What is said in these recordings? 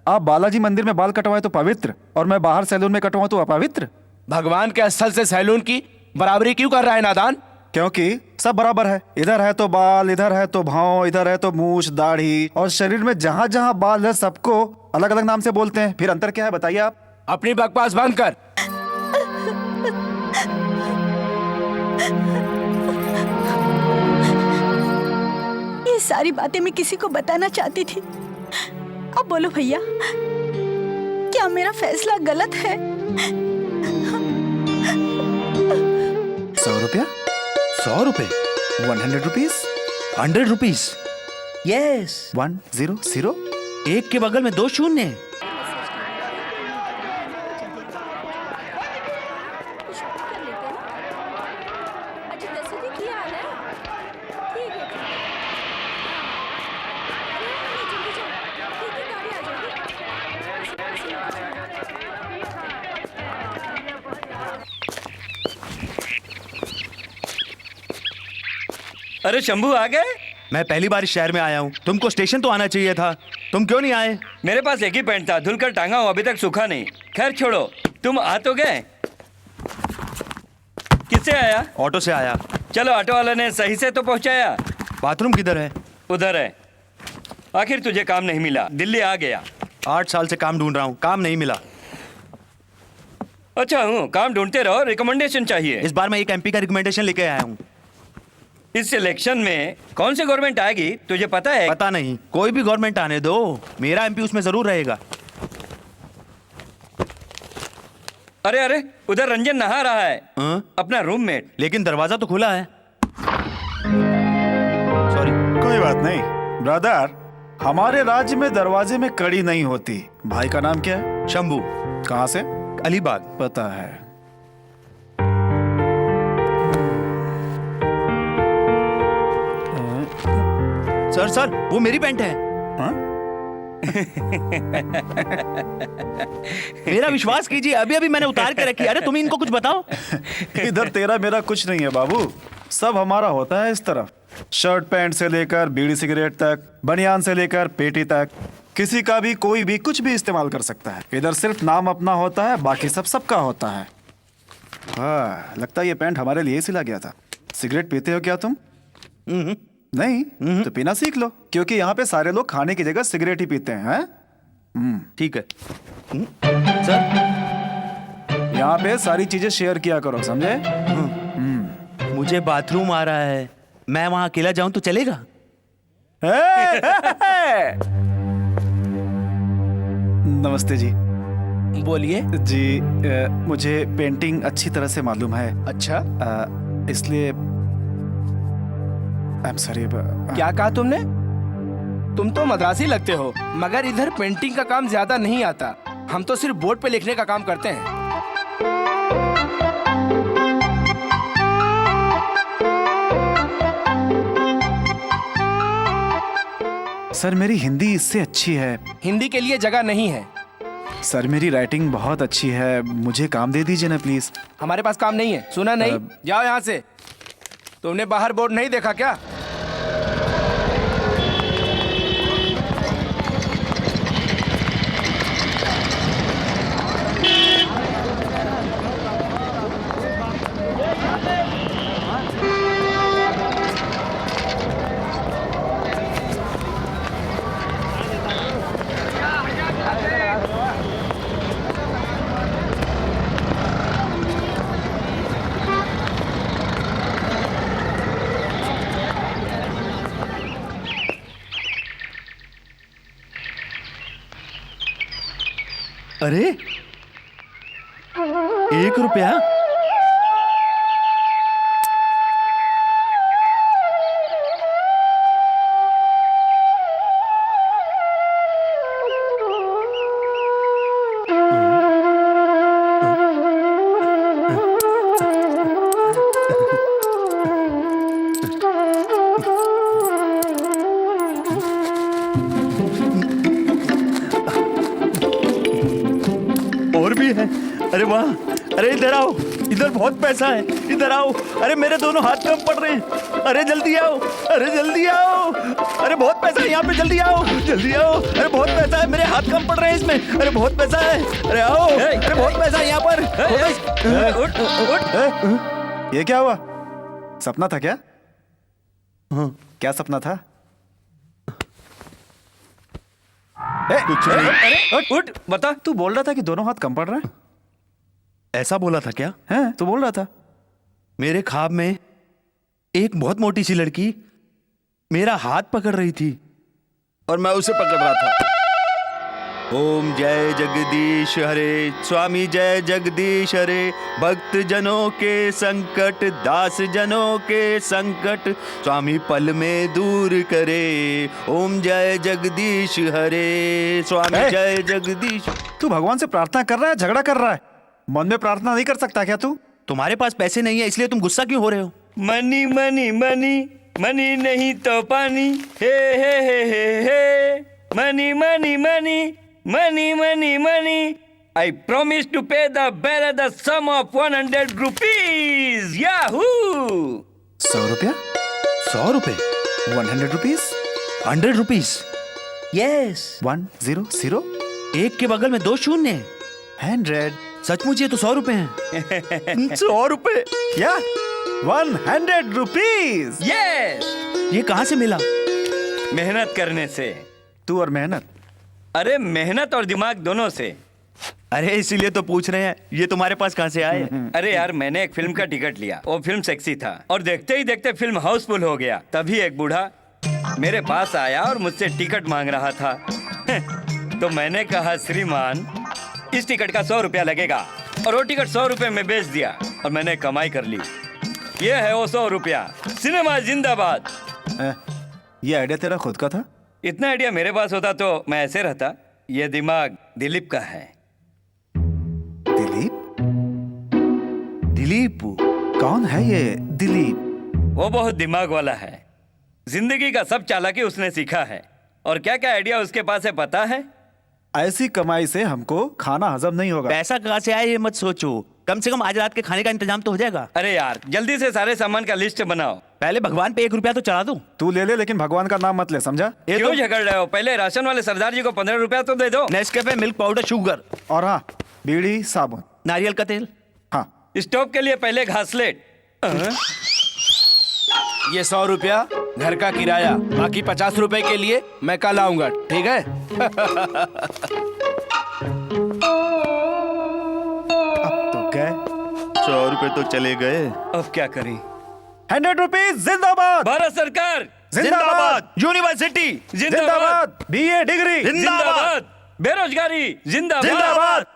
आप बालाजी मंदिर में बाल कटवाए तो पवित्र, और मैं बाहर सैलून में कटवाऊं तो अपवित्र। भगवान के स्थल से सैलून की बराबरी क्यों कर रहा है नादान? क्योंकि सब बराबर है। इधर है तो बाल, इधर है तो भाव, इधर है तो मूछ, दाढ़ी, और शरीर में जहाँ जहाँ बाल है सबको अलग अलग नाम से बोलते हैं। फिर अंतर क्या है बताइए आप? अपनी बकवास बंद कर। ये सारी बातें मैं किसी को बताना चाहती थी। अब बोलो भैया, क्या मेरा फैसला गलत है? 100 रुपया? 100 रुपए? 100 रुपीज? 100 रुपीज? यस। 100? एक के बगल में 2 शून्य हैं। अरे शंभू आ गए? मैं पहली बार इस शहर में आया हूँ, तुमको स्टेशन तो आना चाहिए था, तुम क्यों नहीं आए? मेरे पास एक ही पैंट था, धुलकर टांगा हूँ, अभी तक सूखा नहीं। खैर छोड़ो, तुम आ तो गए। किससे आया? ऑटो से आया। चलो, ऑटो वाले ने सही से तो पहुँचाया। बाथरूम किधर है? उधर है। आखिर तुझे काम नहीं मिला, दिल्ली आ गया। 8 साल से काम ढूंढ रहा हूँ, काम नहीं मिला। अच्छा हूँ, काम ढूंढते रहो, रिकमेंडेशन चाहिए। इस बार मैं एक MP का रिकमेंडेशन लेके आया हूँ। इस सिलेक्शन में कौन सी गवर्नमेंट आएगी तुझे पता है? पता नहीं, कोई भी गवर्नमेंट आने दो, मेरा MP उसमें जरूर रहेगा। अरे अरे, उधर रंजन नहा रहा है। अपना रूममेट। लेकिन दरवाजा तो खुला है। सॉरी। कोई बात नहीं ब्रदर, हमारे राज्य में दरवाजे में कड़ी नहीं होती। भाई का नाम क्या है? शंभू। कहाँ से? अलीबाग। पता है। सर वो मेरी पैंट है। हाँ? मेरा विश्वास कीजिए, अभी अभी मैंने उतार के रखी। अरे तुम इनको कुछ बताओ। इधर तेरा मेरा कुछ नहीं है बाबू, सब हमारा होता है इस तरफ। शर्ट पैंट से लेकर बीड़ी सिगरेट तक, बनियान से लेकर पेटी तक, किसी का भी कोई भी कुछ भी इस्तेमाल कर सकता है। इधर सिर्फ नाम अपना होता है, बाकी सब सबका होता है। हाँ, लगता है ये पैंट हमारे लिए सिला गया था। सिगरेट पीते हो क्या तुम? नहीं? तो पीना सीख लो, क्योंकि यहाँ पे सारे लोग खाने की जगह सिगरेट ही पीते हैं। ठीक है। सर, यहाँ पे सारी चीजें शेयर किया करो, समझे? मुझे बाथरूम आ रहा है, मैं वहां अकेला जाऊं तो चलेगा? नमस्ते जी। बोलिए जी, मुझे पेंटिंग अच्छी तरह से मालूम है। अच्छा, इसलिए आई एम सॉरी। क्या कहा तुमने? तुम तो मद्रासी लगते हो, मगर इधर पेंटिंग का काम ज्यादा नहीं आता। हम तो सिर्फ बोर्ड पे लिखने का काम करते हैं। सर मेरी हिंदी इससे अच्छी है। हिंदी के लिए जगह नहीं है। सर मेरी राइटिंग बहुत अच्छी है, मुझे काम दे दीजिए ना प्लीज। हमारे पास काम नहीं है, सुना नहीं? जाओ यहाँ से। तुमने बाहर बोर्ड नहीं देखा क्या? अरे 1 रुपया? और भी है? अरे वाह, अरे इधर आओ, इधर बहुत पैसा है, इधर आओ। अरे मेरे दोनों हाथ कम पड़ रहे हैं, अरे जल्दी आओ, अरे जल्दी आओ, अरे बहुत पैसा है यहाँ पे, जल्दी आओ जल्दी आओ। अरे बहुत पैसा है, मेरे हाथ कम पड़ रहे हैं इसमें। अरे बहुत पैसा है, अरे आओ। अरे बहुत पैसा है यहाँ पर। उठ उठ। ये क्या हुआ? सपना था क्या? हाँ। क्या सपना था? कुछ नहीं। अरे उठ, बता। तू बोल रहा था कि दोनों हाथ कम पड़ रहे हैं। ऐसा बोला था क्या? हैं? तू बोल रहा था। मेरे ख्वाब में एक बहुत मोटी सी लड़की मेरा हाथ पकड़ रही थी और मैं उसे पकड़ रहा था। ओम जय जगदीश हरे, स्वामी जय जगदीश हरे, भक्त जनों के संकट, दास जनों के संकट, स्वामी पल में दूर करे। ओम जय जगदीश हरे, स्वामी ए! जय जगदीश। तू भगवान से प्रार्थना कर रहा है, झगड़ा कर रहा है? मन में प्रार्थना नहीं कर सकता क्या तू? तुम्हारे पास पैसे नहीं है इसलिए तुम गुस्सा क्यों हो रहे हो? मनी मनी मनी, मनी नहीं तो पानी। Hey money money money, money money money. I promise to pay the bearer the sum of 100 rupees. Yahoo! 100 रुपया? 100 रुपए? 100 रुपीज? 100 रुपीज? यस। 100? एक के बगल में 2 शून्य हैं। 100? सचमुच ये तो 100 रुपए हैं। 100 रुपए? क्या? 100 रुपीज? Yes! ये कहाँ से मिला? मेहनत करने से। तू और मेहनत? अरे मेहनत और दिमाग दोनों से। अरे इसीलिए तो पूछ रहे हैं, ये तुम्हारे पास कहाँ से आए? अरे यार, मैंने एक फिल्म का टिकट लिया। वो फिल्म सेक्सी था और देखते ही देखते फिल्म हाउसफुल हो गया। तभी एक बूढ़ा मेरे पास आया और मुझसे टिकट मांग रहा था। तो मैंने कहा, श्रीमान इस टिकट का 100 रुपया लगेगा। और वो टिकट 100 रुपए में बेच दिया और मैंने कमाई कर ली। ये है वो 100 रुपया। सिनेमा जिंदाबाद। ये आइडिया तेरा खुद का था? इतना आइडिया मेरे पास होता तो मैं ऐसे रहता। ये दिमाग दिलीप का है। दिलीप? दिलीप? कौन है ये दिलीप? वो बहुत दिमाग वाला है। जिंदगी का सब चालाकी उसने सीखा है। और क्या क्या आइडिया उसके पास है पता है? ऐसी कमाई से हमको खाना हजम नहीं होगा। पैसा कहाँ से आए ये मत सोचो, कम से कम आज रात के खाने का इंतजाम तो हो जाएगा। अरे यार, जल्दी से सारे सामान का लिस्ट बनाओ। पहले भगवान पे 1 रुपया तो चढ़ा दो। तू ले ले, लेकिन भगवान का नाम मत ले, समझा? क्यों झगड़ रहे हो? पहले राशन वाले सरदार जी को 15 रुपया तो दे दो। नेस्कैफे, मिल्क पाउडर, शुगर और हाँ, बीड़ी, साबुन। नारियल का तेल। हाँ। स्टोव के लिए पहले घासलेट। ये 100 रुपया घर का किराया, बाकी 50 रुपए के लिए मैं कल आऊंगा, ठीक है? अब तो गए। 100 रुपए तो चले गए। अब क्या करें? 100 रुपीज जिंदाबाद! भारत सरकार जिंदाबाद! यूनिवर्सिटी जिंदाबाद! BA डिग्री जिंदाबाद! बेरोजगारी जिंदाबाद! जिंदाबाद!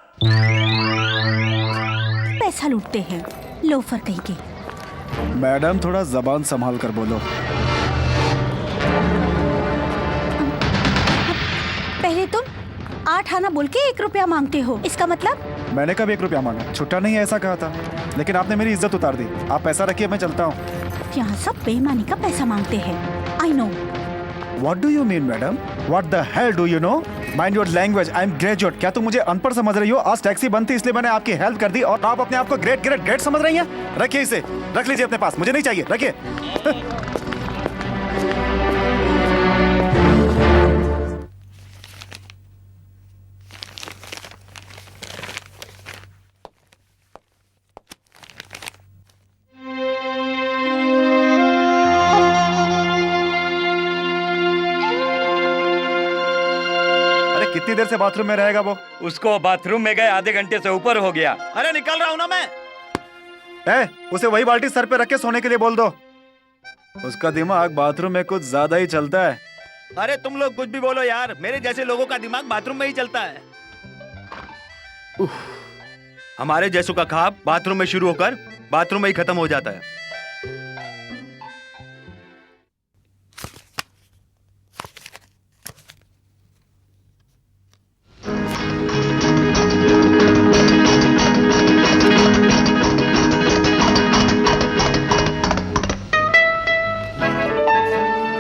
पैसा लूटते हैं लोफर कहीं के। मैडम, थोड़ा जबान संभाल कर बोलो। पहले तुम 8 आना बोल के 1 रुपया मांगते हो, इसका मतलब? मैंने कब 1 रुपया मांगा? छुट्टा नहीं है ऐसा कहा था, लेकिन आपने मेरी इज्जत उतार दी। आप पैसा रखिए, मैं चलता हूँ। यहाँ सब बेईमानी का पैसा मांगते हैं। I know. What do you mean, madam? What the hell do you know? Mind your language. I'm graduate. क्या तुम मुझे अनपढ़ समझ रही हो? आज टैक्सी बंद थी इसलिए मैंने आपकी हेल्प कर दी और आप अपने आप को ग्रेट समझ रही हैं? रखिए इसे, रख लीजिए अपने पास, मुझे नहीं चाहिए, रखिए। कितनी देर से बाथरूम में रहेगा वो? उसको बाथरूम में गए आधे घंटे से ऊपर हो गया। अरे निकल रहा हूं ना मैं। उसे वही बाल्टी सर पे रख के सोने के लिए बोल दो। उसका दिमाग बाथरूम में कुछ ज्यादा ही चलता है। अरे तुम लोग कुछ भी बोलो यार, मेरे जैसे लोगों का दिमाग बाथरूम में ही चलता है। हमारे जैसों का ख्वाब बाथरूम में शुरू होकर बाथरूम में ही खत्म हो जाता है।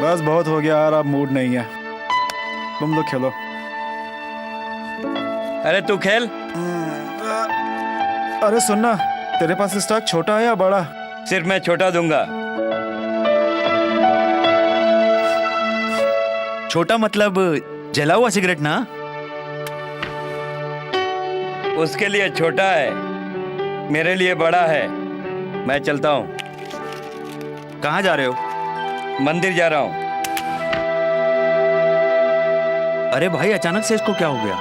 बस बहुत हो गया यार, अब मूड नहीं है। तुम लोग खेलो। अरे तू खेल। अरे सुनना, तेरे पास स्टॉक छोटा है या बड़ा? सिर्फ मैं छोटा दूंगा। छोटा मतलब जला हुआ सिगरेट ना? उसके लिए छोटा है, मेरे लिए बड़ा है। मैं चलता हूँ। कहाँ जा रहे हो? मंदिर जा रहा हूँ। अरे भाई, अचानक से इसको क्या हो गया?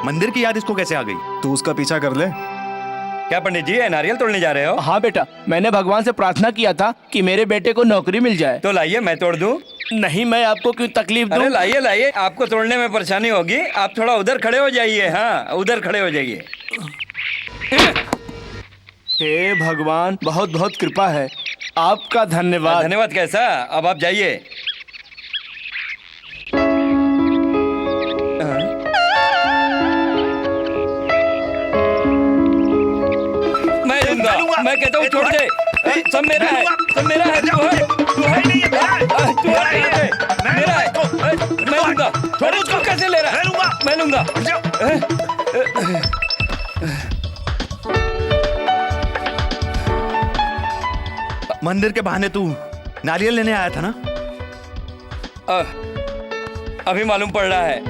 मंदिर की याद इसको कैसे आ गई? तू उसका पीछा कर ले। क्या पंडित जी, ये नारियल तोड़ने जा रहे हो? हाँ बेटा, मैंने भगवान से प्रार्थना किया था कि मेरे बेटे को नौकरी मिल जाए। तो लाइए, मैं तोड़ दूं। नहीं, मैं आपको क्यों तकलीफ अरे दूं? लाइए लाइए, आपको तोड़ने में परेशानी होगी। आप थोड़ा उधर खड़े हो जाइए। हाँ, उधर खड़े हो जाइए। हे भगवान, बहुत बहुत कृपा है, आपका धन्यवाद। धन्यवाद कैसा, अब आप जाइए। मैं लूंगा, मैं कहता हूँ छोड़ दे। सब मेरा है, सब मेरा है। तू है, मेरा है। मैं लूंगा। छोड़, उसको कैसे ले रहा है? मैं लूंगा। मंदिर के बहाने तू नारियल लेने आया था ना? अभी मालूम पड़ रहा है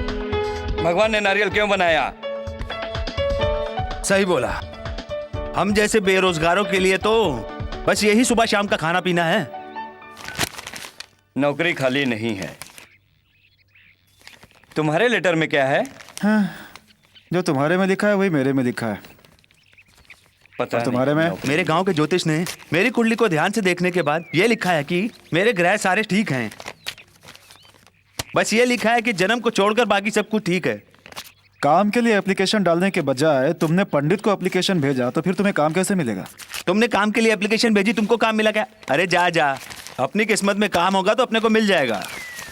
भगवान ने नारियल क्यों बनाया। सही बोला। हम जैसे बेरोजगारों के लिए तो बस यही सुबह शाम का खाना पीना है। नौकरी खाली नहीं है। तुम्हारे लेटर में क्या है? हाँ, जो तुम्हारे में लिखा है वही मेरे में लिखा है। पता और तुम्हारे नहीं। में? मेरे गांव के ज्योतिष ने मेरी कुंडली को ध्यान से देखने के बाद ये लिखा है कि मेरे ग्रह सारे ठीक हैं। बस ये लिखा है कि जन्म को छोड़कर बाकी सब कुछ ठीक है। काम के लिए एप्लीकेशन डालने के बजाय तुमने पंडित को एप्लीकेशन भेजा, तो फिर तुम्हें काम कैसे मिलेगा? तुमने काम के लिए एप्लीकेशन भेजी, तुमको काम मिला क्या? अरे जा जा, अपनी किस्मत में काम होगा तो अपने को मिल जाएगा।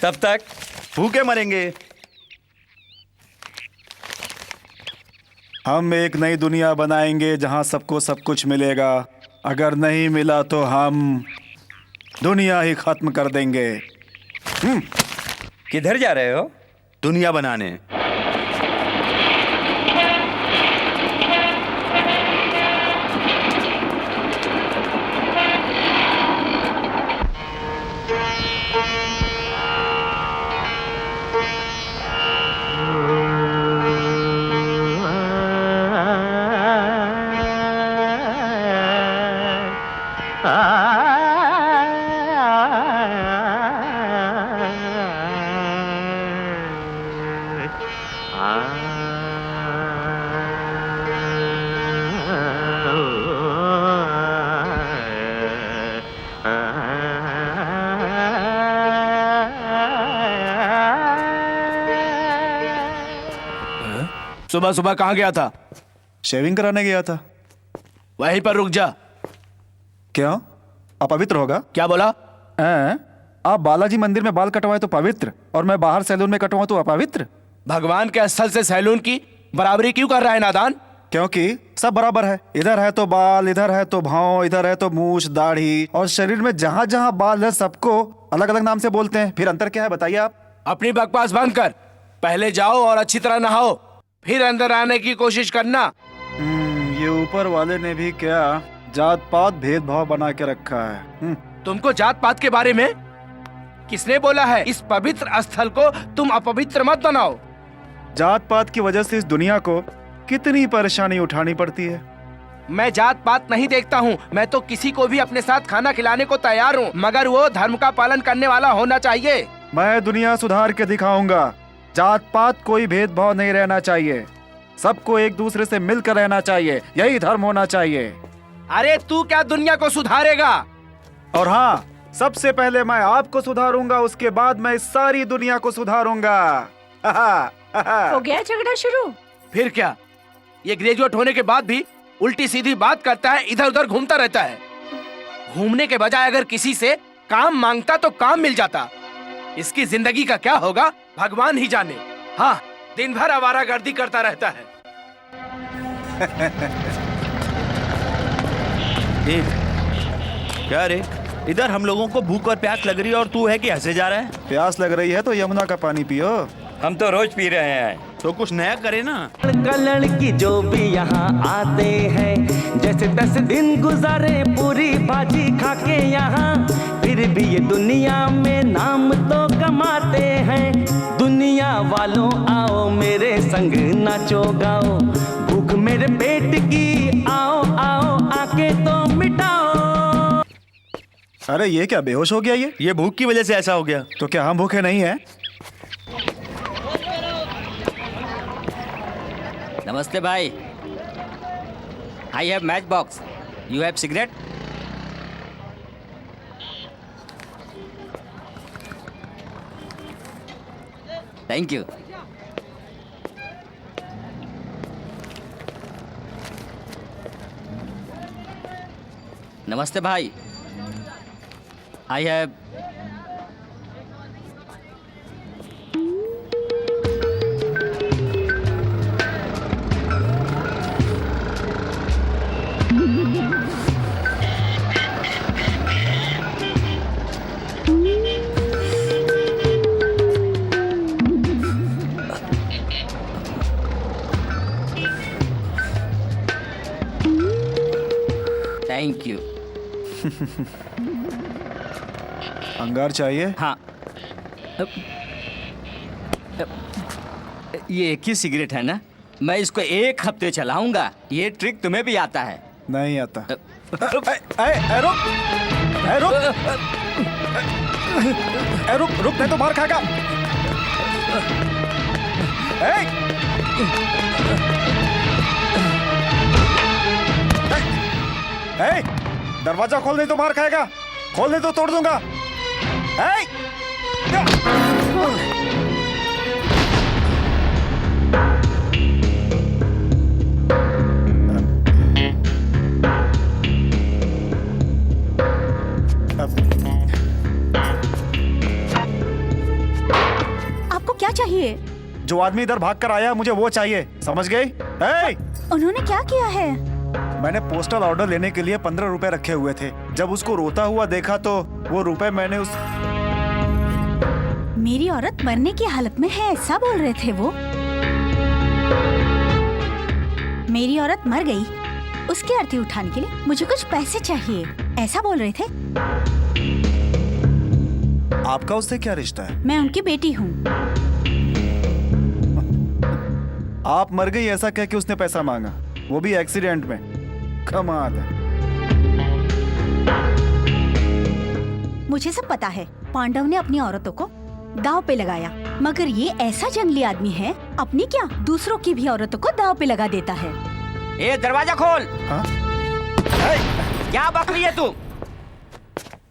तब तक भूखे मरेंगे। हम एक नई दुनिया बनाएंगे जहां सबको सब कुछ मिलेगा। अगर नहीं मिला तो हम दुनिया ही खत्म कर देंगे। किधर जा रहे हो? दुनिया बनाने। सुबह सुबह कहाँ गया था? शेविंग कराने गया था। वहीं पर रुक जा। क्यों? अपवित्र होगा? क्या बोला? आप बालाजी मंदिर में बाल कटवाए तो पवित्र, और मैं बाहर सैलून में कटवाऊं तो अपवित्र? भगवान के स्थल से सैलून की बराबरी क्यों कर रहा है नादान? क्योंकि सब बराबर है। इधर है तो बाल, इधर है तो भाव, इधर है तो मूछ, दाढ़ी, और शरीर में जहां जहां बाल है सबको अलग अलग नाम से बोलते हैं। फिर अंतर क्या है बताइए आप? अपनी बकवास बंद कर। पहले जाओ और अच्छी तरह नहाओ, फिर अंदर आने की कोशिश करना। ये ऊपर वाले ने भी क्या जात पात भेदभाव बना के रखा है। तुमको जात पात के बारे में किसने बोला है? इस पवित्र स्थल को तुम अपवित्र मत बनाओ। जात पात की वजह से इस दुनिया को कितनी परेशानी उठानी पड़ती है। मैं जात पात नहीं देखता हूँ। मैं तो किसी को भी अपने साथ खाना खिलाने को तैयार हूँ, मगर वो धर्म का पालन करने वाला होना चाहिए। मैं दुनिया सुधार के दिखाऊंगा। जात पात कोई भेदभाव नहीं रहना चाहिए। सबको एक दूसरे से मिलकर रहना चाहिए। यही धर्म होना चाहिए। अरे तू क्या दुनिया को सुधारेगा? और हाँ, सबसे पहले मैं आपको सुधारूंगा, उसके बाद मैं इस सारी दुनिया को सुधारूंगा। हो गया झगड़ा शुरू? फिर क्या, ये ग्रेजुएट होने के बाद भी उल्टी सीधी बात करता है, इधर उधर घूमता रहता है। घूमने के बजाय अगर किसी से काम मांगता तो काम मिल जाता। इसकी जिंदगी का क्या होगा भगवान ही जाने। हाँ, दिन भर आवारागर्दी करता रहता है। क्या रे, इधर हम लोगों को भूख और प्यास लग रही है और तू है कि हंसे जा रहा है? प्यास लग रही है तो यमुना का पानी पियो। हम तो रोज पी रहे हैं। तो कुछ नया करे ना। लड़का लड़की जो भी यहाँ आते हैं, जैसे 10 दिन गुजारे पूरी बाजी खाके यहाँ, फिर भी ये दुनिया में नाम तो कमाते हैं। दुनिया वालों आओ मेरे संग नाचो गाओ, भूख मेरे पेट की आओ आओ आके तो मिटाओ। अरे ये क्या बेहोश हो गया ये? भूख की वजह से ऐसा हो गया। तो क्या हम भूखे नहीं हैं? नमस्ते भाई। I have match box, you have cigarette? Thank you. नमस्ते भाई। I have thank you. अंगार चाहिए? हाँ, ये एक ही सिगरेट है ना? मैं इसको 1 हफ्ते चलाऊंगा। ये ट्रिक तुम्हें भी आता है? नहीं आता। रुक रुक रुक, नहीं तो मार खाएगा। दरवाजा खोल, नहीं तो मार खाएगा। खोल नहीं तो तोड़ दूंगा। आपको क्या चाहिए? जो आदमी इधर भाग कर आया मुझे वो चाहिए, समझ गई? उन्होंने क्या किया है? मैंने पोस्टल ऑर्डर लेने के लिए 15 रुपए रखे हुए थे। जब उसको रोता हुआ देखा तो वो रुपए मैंने उस... मेरी औरत मरने की हालत में है, ऐसा बोल रहे थे वो। मेरी औरत मर गई, उसकी अर्थी उठाने के लिए मुझे कुछ पैसे चाहिए, ऐसा बोल रहे थे। आपका उससे क्या रिश्ता है? मैं उनकी बेटी हूँ। आप मर गई ऐसा कह के उसने पैसा मांगा, वो भी एक्सीडेंट में। कमाल है। मुझे सब पता है, पांडव ने अपनी औरतों को दांव पे लगाया, मगर ये ऐसा जंगली आदमी है, अपनी क्या दूसरों की भी औरतों को दांव पे लगा देता है। ए दरवाजा खोल। हाँ? क्या बक रही है तू?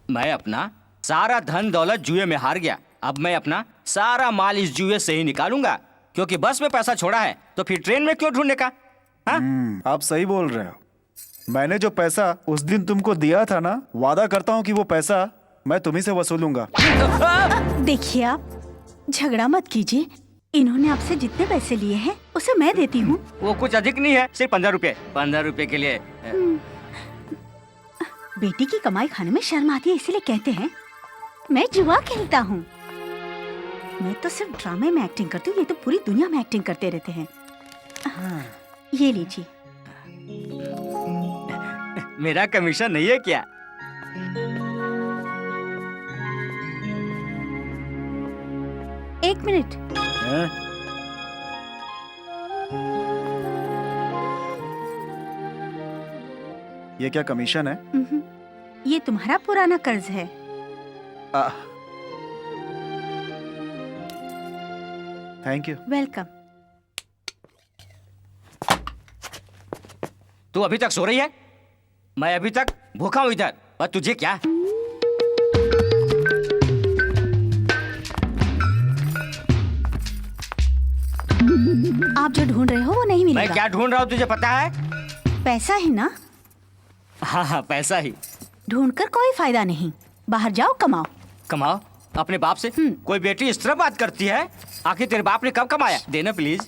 मैं अपना सारा धन दौलत जुए में हार गया। अब मैं अपना सारा माल इस जुए से ही निकालूंगा, क्योंकि बस में पैसा छोड़ा है तो फिर ट्रेन में क्यों ढूंढने का? हाँ? आप सही बोल रहे हो। मैंने जो पैसा उस दिन तुमको दिया था ना, वादा करता हूँ कि वो पैसा मैं तुम्ही से वसूलूंगा। देखिए आप झगड़ा मत कीजिए, इन्होंने आपसे जितने पैसे लिए हैं उसे मैं देती हूँ। वो कुछ अधिक नहीं है, सिर्फ 15 रुपए। 15 रुपए के लिए बेटी की कमाई खाने में शर्म आती है, इसीलिए कहते हैं मैं जुआ खेलता हूँ। मैं तो सिर्फ ड्रामे में एक्टिंग करती हूँ, ये तो पूरी दुनिया में एक्टिंग करते रहते हैं। ये लीजिए। मेरा कमीशन नहीं है क्या? एक मिनट। हैं? ये क्या कमीशन है? ये तुम्हारा पुराना कर्ज है। Thank you. वेलकम। तू अभी तक सो रही है? मैं अभी तक भूखा हूं इधर, और तुझे क्या? आप जो ढूंढ रहे हो वो नहीं मैं मिलेगा। क्या ढूंढ रहा हूँ तुझे पता है? पैसा ही ना? हाँ हाँ, पैसा ही। ढूंढकर कोई फायदा नहीं, बाहर जाओ कमाओ। कमाओ अपने बाप से? कोई बेटी इस तरह बात करती है? आखिर तेरे बाप ने कब कमाया? देना प्लीज।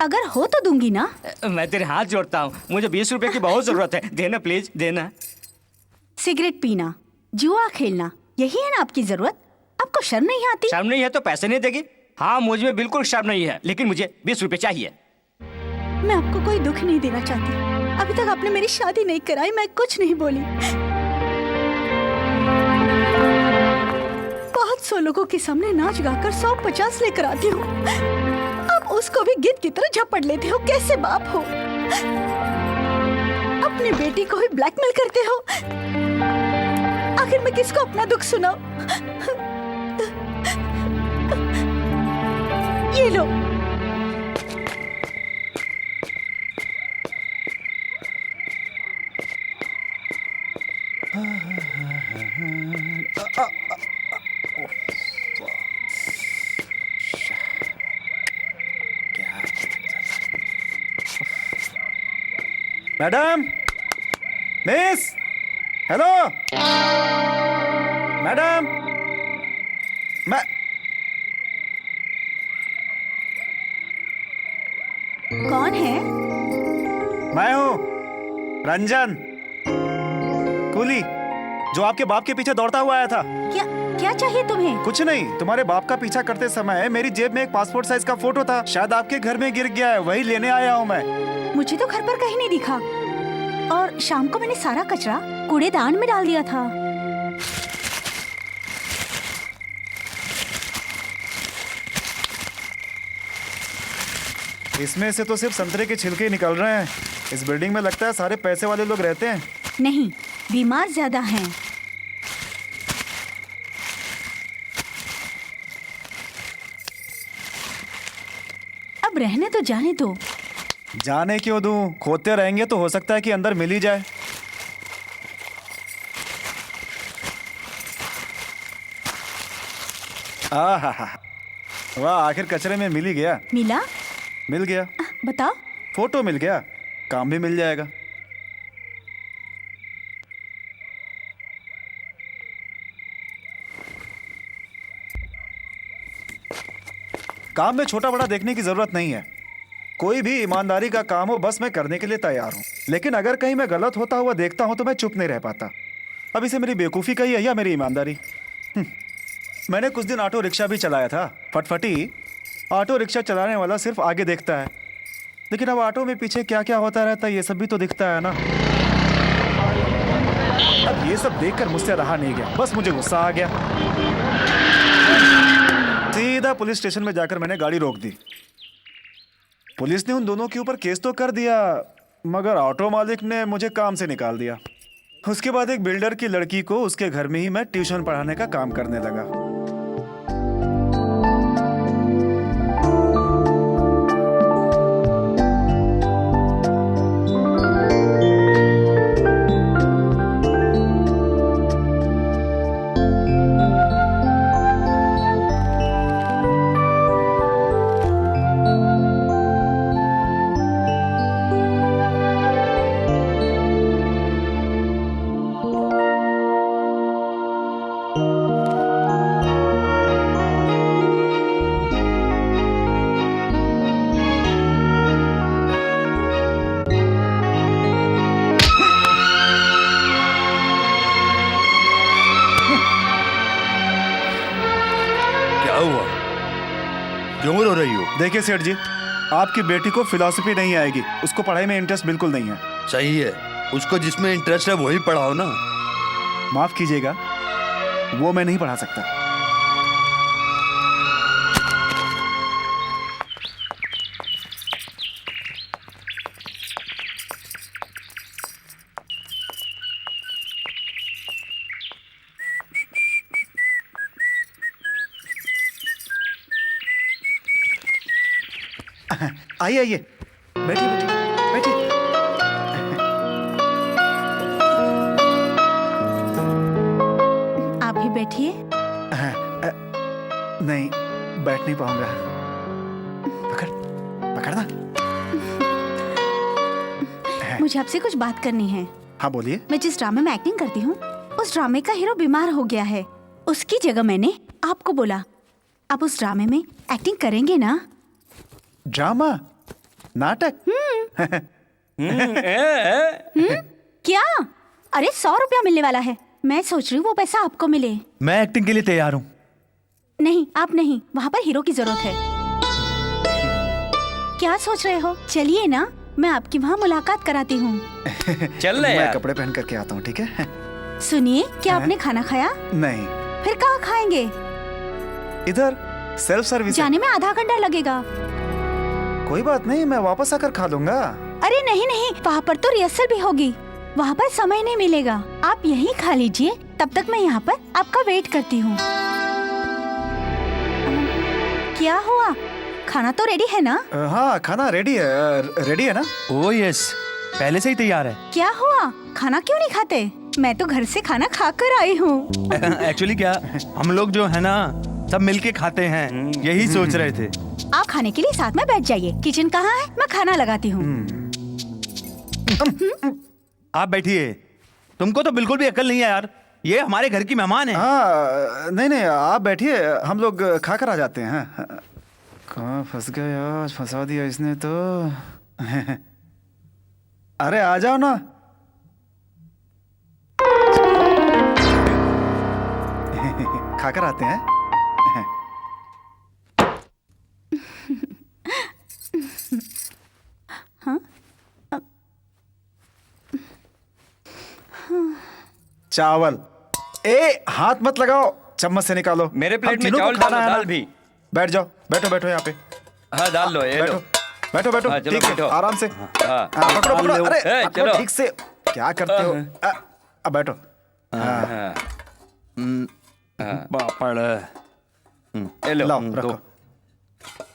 अगर हो तो दूंगी ना। मैं तेरे हाथ जोड़ता हूँ, मुझे 20 रुपए की बहुत जरूरत है, देना प्लीज, देना। सिगरेट पीना, जुआ खेलना, यही है ना आपकी जरूरत? आपको शर्म नहीं आती? शर्म नहीं है तो पैसे नहीं देगी? हाँ, मुझ में बिल्कुल शर्म नहीं है, लेकिन मुझे 20 रुपए चाहिए। मैं आपको कोई दुख नहीं देना चाहती। अभी तक आपने मेरी शादी नहीं कराई, मैं कुछ नहीं बोली। बहुत सौ लोगों के सामने नाच गाकर 150 लेकर आती हूँ, अब उसको भी गिद्ध की तरह झपट लेते हो। कैसे बाप हो? अपनी बेटी को ही ब्लैकमेल करते हो। आखिर मैं किसको अपना दुख सुनाऊं? ये लो। मैडम, मिस, हेलो, मैडम, मैं कौन है? मैं हूँ रंजन, कूली, जो आपके बाप के पीछे दौड़ता हुआ आया था। क्या क्या चाहिए तुम्हें? कुछ नहीं, तुम्हारे बाप का पीछा करते समय मेरी जेब में एक पासपोर्ट साइज का फोटो था, शायद आपके घर में गिर गया है, वही लेने आया हूँ मैं। मुझे तो घर पर कहीं नहीं दिखा, और शाम को मैंने सारा कचरा कूड़ेदान में डाल दिया था। इसमें से तो सिर्फ संतरे के छिलके ही निकल रहे हैं। इस बिल्डिंग में लगता है सारे पैसे वाले लोग रहते हैं। नहीं, बीमार ज्यादा हैं। अब रहने तो जाने दो। जाने क्यों दूं? खोदते रहेंगे तो हो सकता है कि अंदर मिल ही जाए। आहा, वाह, आखिर कचरे में मिल ही गया। मिला? मिल गया, बताओ। फोटो मिल गया, काम भी मिल जाएगा। काम में छोटा बड़ा देखने की जरूरत नहीं है। कोई भी ईमानदारी का काम हो बस मैं करने के लिए तैयार हूं। लेकिन अगर कहीं मैं गलत होता हुआ देखता हूं तो मैं चुप नहीं रह पाता। अब इसे मेरी बेवकूफ़ी कही है या मेरी ईमानदारी? मैंने कुछ दिन ऑटो रिक्शा भी चलाया था। फटफटी, ऑटो रिक्शा चलाने वाला सिर्फ आगे देखता है, लेकिन अब ऑटो में पीछे क्या क्या होता रहता है ये सब भी तो दिखता है ना। अब ये सब देखकर मुझसे रहा नहीं गया, बस मुझे गुस्सा आ गया। सीधा पुलिस स्टेशन में जाकर मैंने गाड़ी रोक दी। पुलिस ने उन दोनों के ऊपर केस तो कर दिया, मगर ऑटो मालिक ने मुझे काम से निकाल दिया। उसके बाद एक बिल्डर की लड़की को उसके घर में ही मैं ट्यूशन पढ़ाने का काम करने लगा। क्यों रो रही हो? देखिए सेठ जी, आपकी बेटी को फिलॉसफी नहीं आएगी, उसको पढ़ाई में इंटरेस्ट बिल्कुल नहीं है। सही है, उसको जिसमें इंटरेस्ट है वही पढ़ाओ ना। माफ कीजिएगा, वो मैं नहीं पढ़ा सकता। आइए आइए, बैठिए बैठिए बैठिए। आप भी बैठिए। नहीं, बैठ नहीं पाऊंगा। पकड़, पकड़ना। मुझे आपसे कुछ बात करनी है। हाँ बोलिए। मैं जिस ड्रामे में एक्टिंग करती हूँ, उस ड्रामे का हीरो बीमार हो गया है। उसकी जगह मैंने आपको बोला, आप उस ड्रामे में एक्टिंग करेंगे ना? ड्रामा? नाटक? क्या? अरे 100 रुपया मिलने वाला है। मैं सोच रही हूँ वो पैसा आपको मिले। मैं एक्टिंग के लिए तैयार हूँ। नहीं, आप नहीं, वहाँ पर हीरो की जरूरत है। क्या सोच रहे हो? चलिए ना, मैं आपकी वहाँ मुलाकात कराती हूँ। चल रहे मैं यार। कपड़े पहन करके आता हूँ, ठीक है? सुनिए, क्या आपने खाना खाया? नहीं, फिर कहाँ खाएंगे? इधर सेल्फ सर्विस है। जाने में आधा घंटा लगेगा। कोई बात नहीं, मैं वापस आकर खा लूंगा। अरे नहीं नहीं, वहाँ पर तो रिहर्सल भी होगी, वहाँ पर समय नहीं मिलेगा। आप यहीं खा लीजिए, तब तक मैं यहाँ पर आपका वेट करती हूँ। क्या हुआ? खाना तो रेडी है ना? हाँ, खाना रेडी है ना? ओ यस, पहले से ही तैयार है। क्या हुआ? खाना क्यों नहीं खाते? मैं तो घर से खाना खा कर आई हूँ। एक्चुअली क्या, हम लोग जो है ना सब मिलके खाते हैं, यही सोच रहे थे। आप खाने के लिए साथ में बैठ जाइए। किचन कहाँ है? मैं खाना लगाती हूँ। आप बैठिए। तुमको तो बिल्कुल भी अकल नहीं है यार, ये हमारे घर की मेहमान है। हाँ, नहीं, आप बैठिए, हम लोग खा कर आ जाते हैं। कहाँ फंस गया आज, फंसा दिया इसने तो। अरे आ जाओ ना। खाकर आते हैं। चावल। ए, हाथ मत लगाओ, चम्मच से निकालो। मेरे हम प्लेट में तीनों को चावल खाना डालो, है ना। दाल भी। बैठ जाओ, बैठो यहाँ पे। हाँ डाल लो, ये बैठो लो। बैठो हाँ, चलो, ठीक है, बैठो। आराम से। हाँ। पकड़ो। अरे ए, पकड़ो चलो। ठीक से। क्या करते हो? अब बैठो। हाँ, पापड़। ये लो। लाओ, रखो।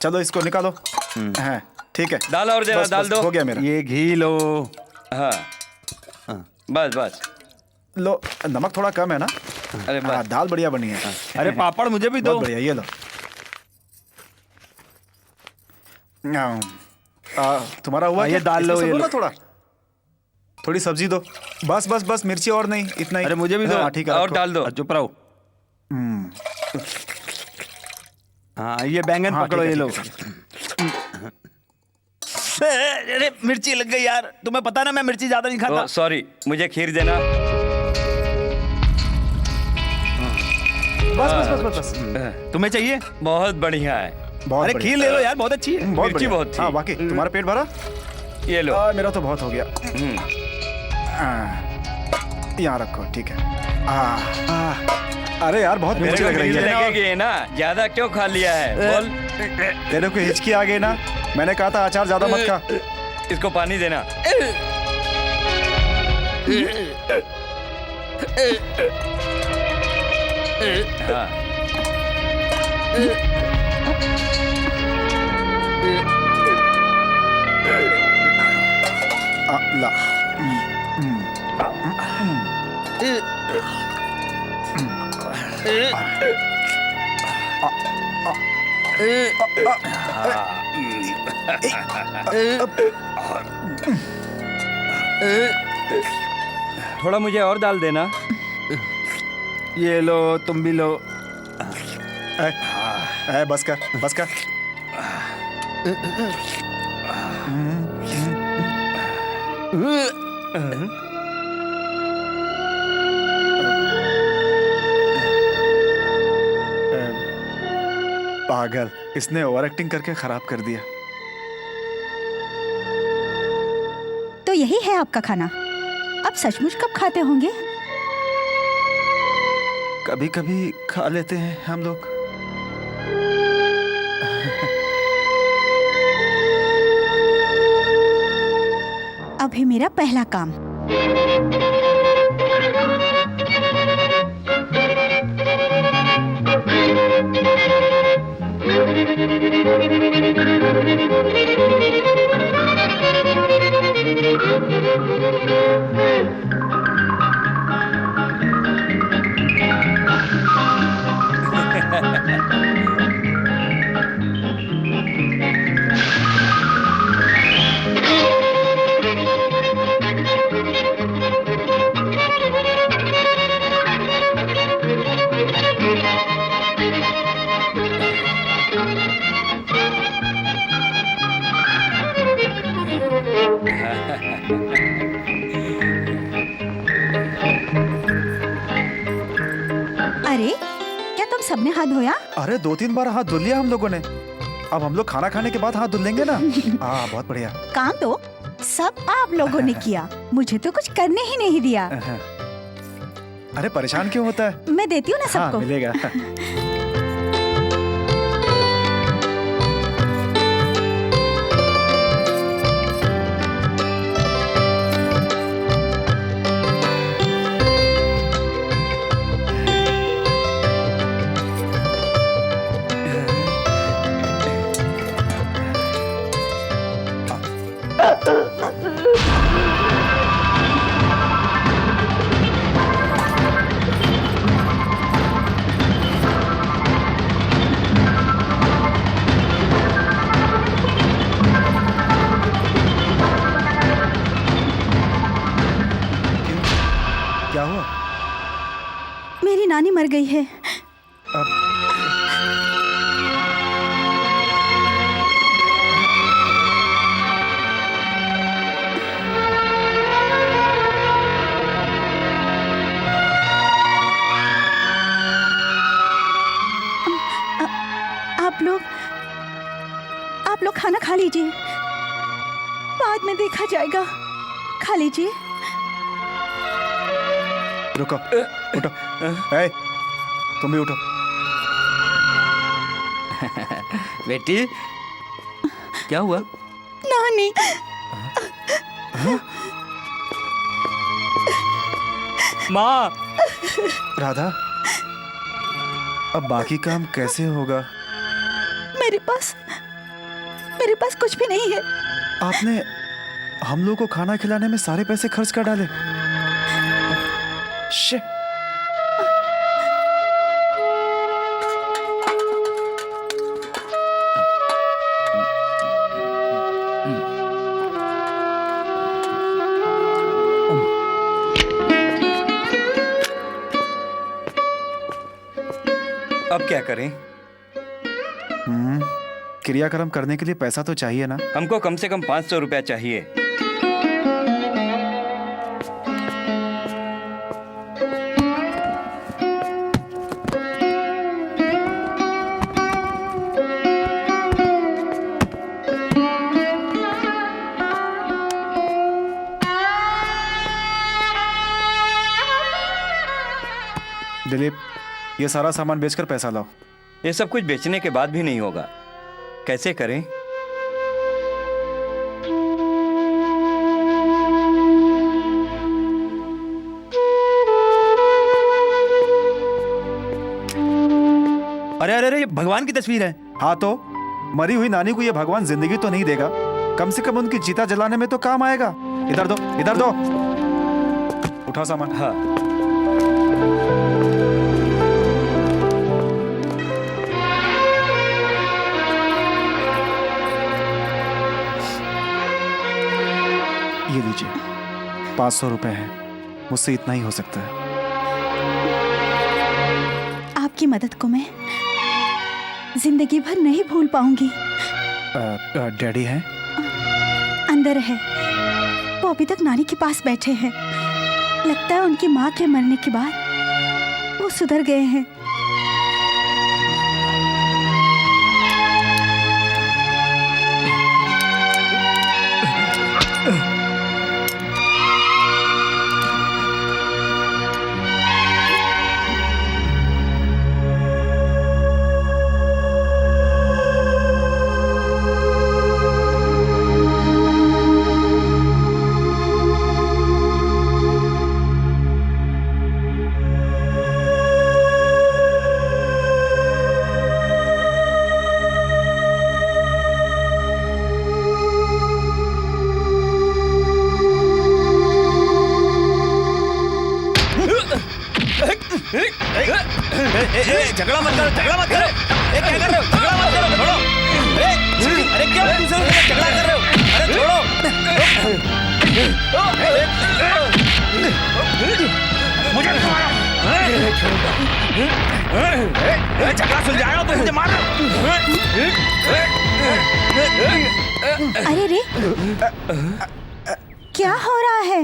चलो इसको निकालो। हाँ, ठीक है। दाल और जरा बस, डाल बस, दो। हो गया मेरा। ये घी लो। हाँ, बस। लो, नमक थोड़ा कम है ना? अरे हाँ, बस। दाल बढ़िया बनी है। अरे पापड़ मुझे भी दो। बहुत बढ़िया, ये लो। तुम्हारा हुआ ये क्या? दाल लो, इसमें ये सब लो। ना थोड़ी सब्जी दो। बस मिर्ची और नहीं, इतना ही। अरे मुझे भी दो। हाँ, ठीक है, और रखो। डाल दो। चुप रहो। हाँ, ये बैंगन हाँ, पकड़ो, ठीक है, ये लो। ठीक है, अरे मिर्ची लग गई यार, तुम्हें पता ना मैं मिर्ची ज्यादा नहीं खाता। सॉरी, मुझे खीर देना। बस। तुम्हें चाहिए? बहुत बढ़िया है। बहुत अरे बढ़िया। खीर ले लो यार, बहुत अच्छी है। बहुत मिर्ची बढ़िया। बहुत थी। हाँ, वाकई तुम्हारा पेट भरा? ये लो। मेरा तो बहुत हो गया। यहाँ रखो, ठीक है। अरे यार, बहुत मिर्ची लग रही है। लगेगी ना, ज्यादा क्यों खा लिया है? बोल। तेरे को हिचकी आ गई ना? मैंने कहा था अचार ज्यादा मत खा। इसको पानी देना। हाँ। ला। थोड़ा मुझे और डाल देना। ये लो, तुम भी लो। बस कर। पागल, इसने ओवर एक्टिंग करके खराब कर दिया। तो यही है आपका खाना? अब सचमुच कब खाते होंगे? कभी कभी खा लेते हैं हम लोग। अभी मेरा पहला काम। सबने हाथ धोया? अरे 2-3 बार हाथ धुल लिया हम लोगों ने। अब हम लोग खाना खाने के बाद हाथ धुल लेंगे ना। हाँ बहुत बढ़िया। काम तो सब आप लोगों ने किया, मुझे तो कुछ करने ही नहीं दिया। अरे परेशान क्यों होता है? मैं देती हूँ ना हाँ सबको। मिलेगा। क्या हुआ? मेरी नानी मर गई है। आप लोग खाना खा लीजिए, बाद में देखा जाएगा। खा लीजिए। रुको, उठो। ए, तुम भी उठो। बेटी क्या हुआ? नानी। माँ। राधा, अब बाकी काम कैसे होगा? मेरे पास कुछ भी नहीं है। आपने हम लोग को खाना खिलाने में सारे पैसे खर्च कर डाले। शिट। अब क्या करें? क्रियाक्रम करने के लिए पैसा तो चाहिए ना? हमको कम से कम 500 रुपया चाहिए। दिलीप, ये सारा सामान बेचकर पैसा लाओ। ये सब कुछ बेचने के बाद भी नहीं होगा, कैसे करें? अरे अरे अरे, ये भगवान की तस्वीर है। हाँ तो मरी हुई नानी को ये भगवान जिंदगी तो नहीं देगा, कम से कम उनकी चिता जलाने में तो काम आएगा। इधर दो, इधर दो। उठाओ सामान। हाँ। ये लीजिए, 500 रुपए है, मुझसे इतना ही हो सकता है। आपकी मदद को मैं जिंदगी भर नहीं भूल पाऊंगी। डैडी हैं? अंदर है, वो अभी तक नानी के पास बैठे हैं। लगता है उनकी माँ के मरने के बाद वो सुधर गए हैं। झगड़ा मत करो, झगड़ा मत करो। क्या कर रहे हो? झगड़ा मत करो, छोड़ो। अरे क्या दूसरे के साथ झगड़ा कर रहे हो? अरे छोड़ो। मुझे झगड़ा सुलझाया तो मुझे मारो। अरे रे, क्या हो रहा है?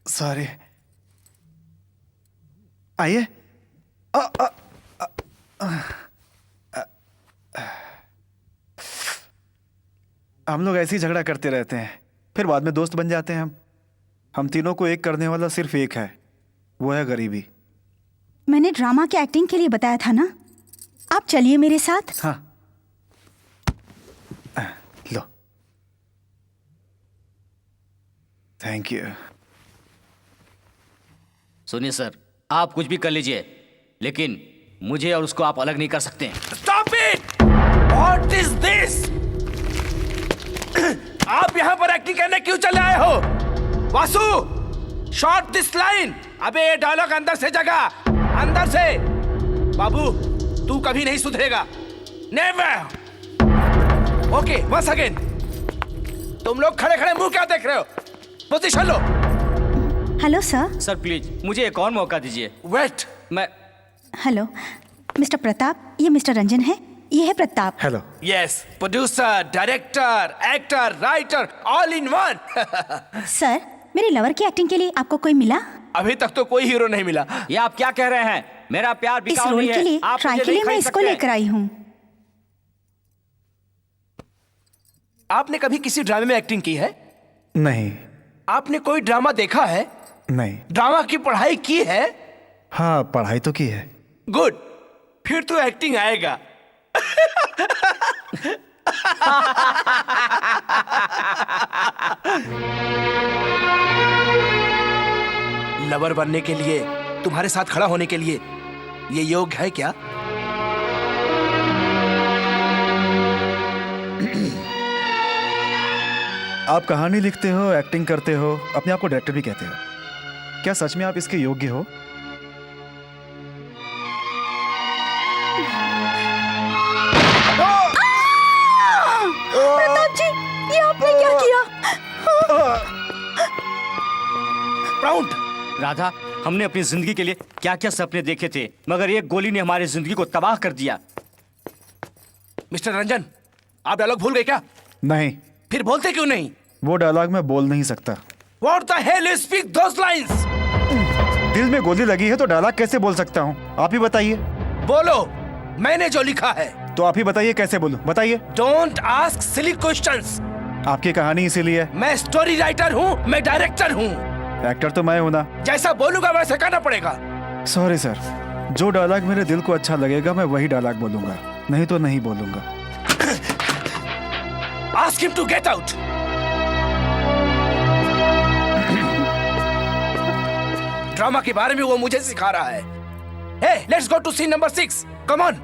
सॉरी। आइए। हम लोग ऐसे ही झगड़ा करते रहते हैं, फिर बाद में दोस्त बन जाते हैं। हम तीनों को एक करने वाला सिर्फ एक है, वो है गरीबी। मैंने ड्रामा की एक्टिंग के लिए बताया था ना, आप चलिए मेरे साथ। हाँ, लो, थैंक यू। सुनिए सर, आप कुछ भी कर लीजिए, लेकिन मुझे और उसको आप अलग नहीं कर सकते। Stop it! What is this? आप यहाँ पर एक्टिंग करने क्यों चले आए हो? Vasu, short this line. अबे ये डायलॉग अंदर से जगा, अंदर से। बाबू, तू कभी नहीं सुधरेगा। नेवर। Okay, once again. तुम लोग खड़े खड़े मुंह क्या देख रहे हो? पोजीशन लो। Hello sir. सर प्लीज मुझे एक और मौका दीजिए। वेट। मैं हेलो मिस्टर प्रताप, ये मिस्टर रंजन है, ये है Pratap. Hello. Yes, producer, director, actor, writer, all in one. Sir, मेरे लवर की एक्टिंग के लिए आपको कोई मिला? अभी तक तो कोई हीरो नहीं मिला। ये आप क्या कह रहे हैं? मेरा प्यार इस बिकाऊ रोल नहीं के लिए है। आप ट्राई मुझे के लिए नहीं मैं खरीद इसको सकते। लेकर आई हूँ। आपने कभी किसी ड्रामे में एक्टिंग की है? नहीं। आपने कोई ड्रामा देखा है? नहीं। ड्रामा की पढ़ाई की है? हाँ, पढ़ाई तो की है। गुड, फिर तो एक्टिंग आएगा। लवर बनने के लिए, तुम्हारे साथ खड़ा होने के लिए ये योग्य है क्या? आप कहानी लिखते हो, एक्टिंग करते हो, अपने आप को डायरेक्टर भी कहते हो। क्या सच में आप इसके योग्य हो? प्रताप जी, ये आपने क्या किया? प्राउड। राधा, हमने अपनी जिंदगी के लिए क्या क्या सपने देखे थे, मगर एक गोली ने हमारी जिंदगी को तबाह कर दिया। मिस्टर रंजन, आप डायलॉग भूल गए क्या? नहीं, फिर बोलते क्यों नहीं? वो डायलॉग मैं बोल नहीं सकता। What the hell is speak those lines? दिल में गोली लगी है तो डायलॉग कैसे बोल सकता हूँ? आप ही बताइए। बोलो, मैंने जो लिखा है। तो आप ही बताइए कैसे बोलूं, बताइए। Don't ask silly questions. आपकी कहानी इसीलिए। मैं स्टोरी राइटर हूँ, मैं डायरेक्टर हूँ। एक्टर तो मैं हूं ना। जैसा बोलूंगा वैसा करना पड़ेगा। सॉरी सर, जो डायलॉग मेरे दिल को अच्छा लगेगा मैं वही डायलॉग बोलूंगा, नहीं तो नहीं बोलूंगा। Ask him to get out. Drama के बारे में वो मुझे सिखा रहा है। Hey, let's go to scene number 6. Come on.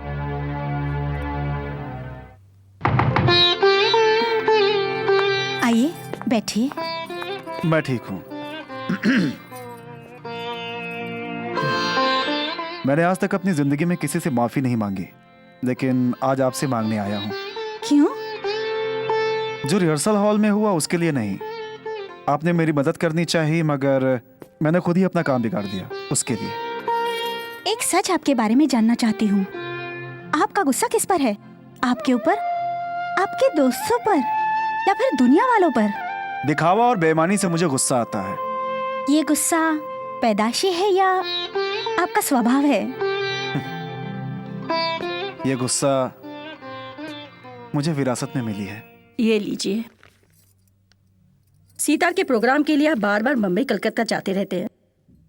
आइए, बैठिए। मैं ठीक हूं। मैंने आज तक अपनी जिंदगी में किसी से माफी नहीं मांगी, लेकिन आज आपसे मांगने आया हूं। क्यों? जो रिहर्सल हॉल में हुआ उसके लिए नहीं। आपने मेरी मदद करनी चाहिए, मगर मैंने खुद ही अपना काम बिगाड़ दिया, उसके लिए। एक सच आपके बारे में जानना चाहती हूँ। आपका गुस्सा किस पर है? आपके ऊपर, आपके दोस्तों पर, या फिर दुनिया वालों पर? दिखावा और बेईमानी से मुझे गुस्सा आता है। ये गुस्सा पैदाशी है या आपका स्वभाव है? ये गुस्सा मुझे विरासत में मिली है। ये लीजिए। सीता के प्रोग्राम के लिए आप बार बार मुंबई कलकत्ता जाते रहते हैं।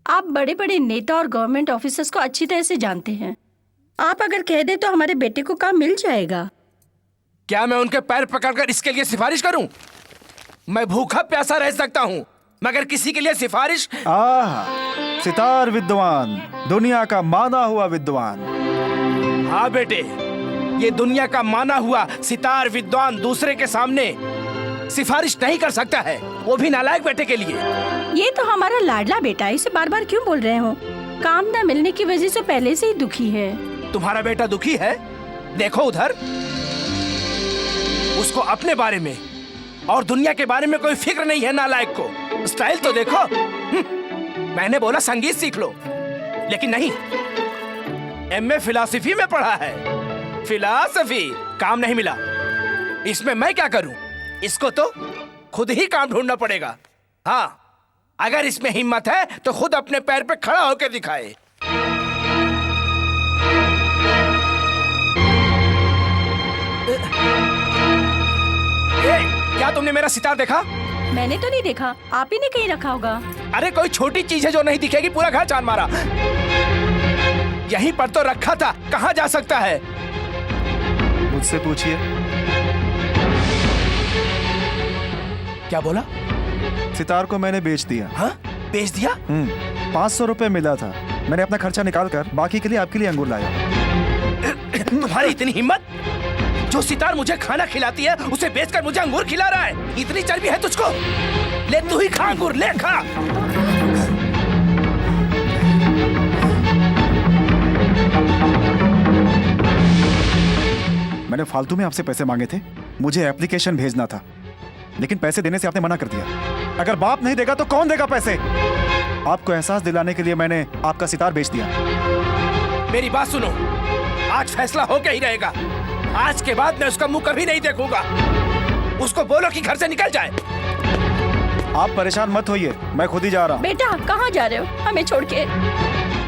आप बड़े बड़े नेता और गवर्नमेंट ऑफिसर्स को अच्छी तरह से जानते हैं। आप अगर कह दे तो हमारे बेटे को काम मिल जाएगा। क्या मैं उनके पैर पकड़कर इसके लिए सिफारिश करूं? मैं भूखा प्यासा रह सकता हूं, मगर किसी के लिए सिफारिश। सितार विद्वान, दुनिया का माना हुआ विद्वान। हाँ बेटे, ये दुनिया का माना हुआ सितार विद्वान दूसरे के सामने सिफारिश नहीं कर सकता है, वो भी नालायक बेटे के लिए। ये तो हमारा लाडला बेटा है, इसे बार बार क्यों बोल रहे हो? काम न मिलने की वजह से पहले से ही दुखी है। तुम्हारा बेटा दुखी है? देखो उधर, उसको अपने बारे में और दुनिया के बारे में कोई फिक्र नहीं है नालायक को। स्टाइल तो देखो। मैंने बोला संगीत सीख लो, लेकिन नहीं, एमए फिलॉसफी में पढ़ा है। फिलॉसफी काम नहीं मिला। इसमें मैं क्या करूं? इसको तो खुद ही काम ढूंढना पड़ेगा। हाँ, अगर इसमें हिम्मत है तो खुद अपने पैर पे खड़ा होकर दिखाए। तुमने मेरा सितार देखा? मैंने तो नहीं देखा, आप ही ने कहीं रखा होगा। अरे कोई छोटी चीज है जो नहीं दिखेगी, पूरा घर छान मारा। यहीं पर तो रखा था, कहाँ जा सकता है? मुझसे पूछिए। क्या बोला? सितार को मैंने बेच दिया। हाँ, बेच दिया? 500 रुपए मिला था, मैंने अपना खर्चा निकाल कर बाकी के लिए आपके लिए अंगूर लाया। तुम्हारी इतनी हिम्मत? जो सितार मुझे खाना खिलाती है उसे बेचकर मुझे अंगूर खिला रहा है। इतनी चर्बी है तुझको? ले तू ही खा अंगूर, ले खा। मैंने फालतू में आपसे पैसे मांगे थे, मुझे एप्लीकेशन भेजना था, लेकिन पैसे देने से आपने मना कर दिया। अगर बाप नहीं देगा तो कौन देगा पैसे? आपको एहसास दिलाने के लिए मैंने आपका सितार बेच दिया। मेरी बात सुनो, आज फैसला होके ही रहेगा। आज के बाद मैं उसका मुंह कभी नहीं देखूंगा। उसको बोलो कि घर से निकल जाए। आप परेशान मत होइए, मैं खुद ही जा रहा हूँ। बेटा कहाँ जा रहे हो हमें छोड़ के?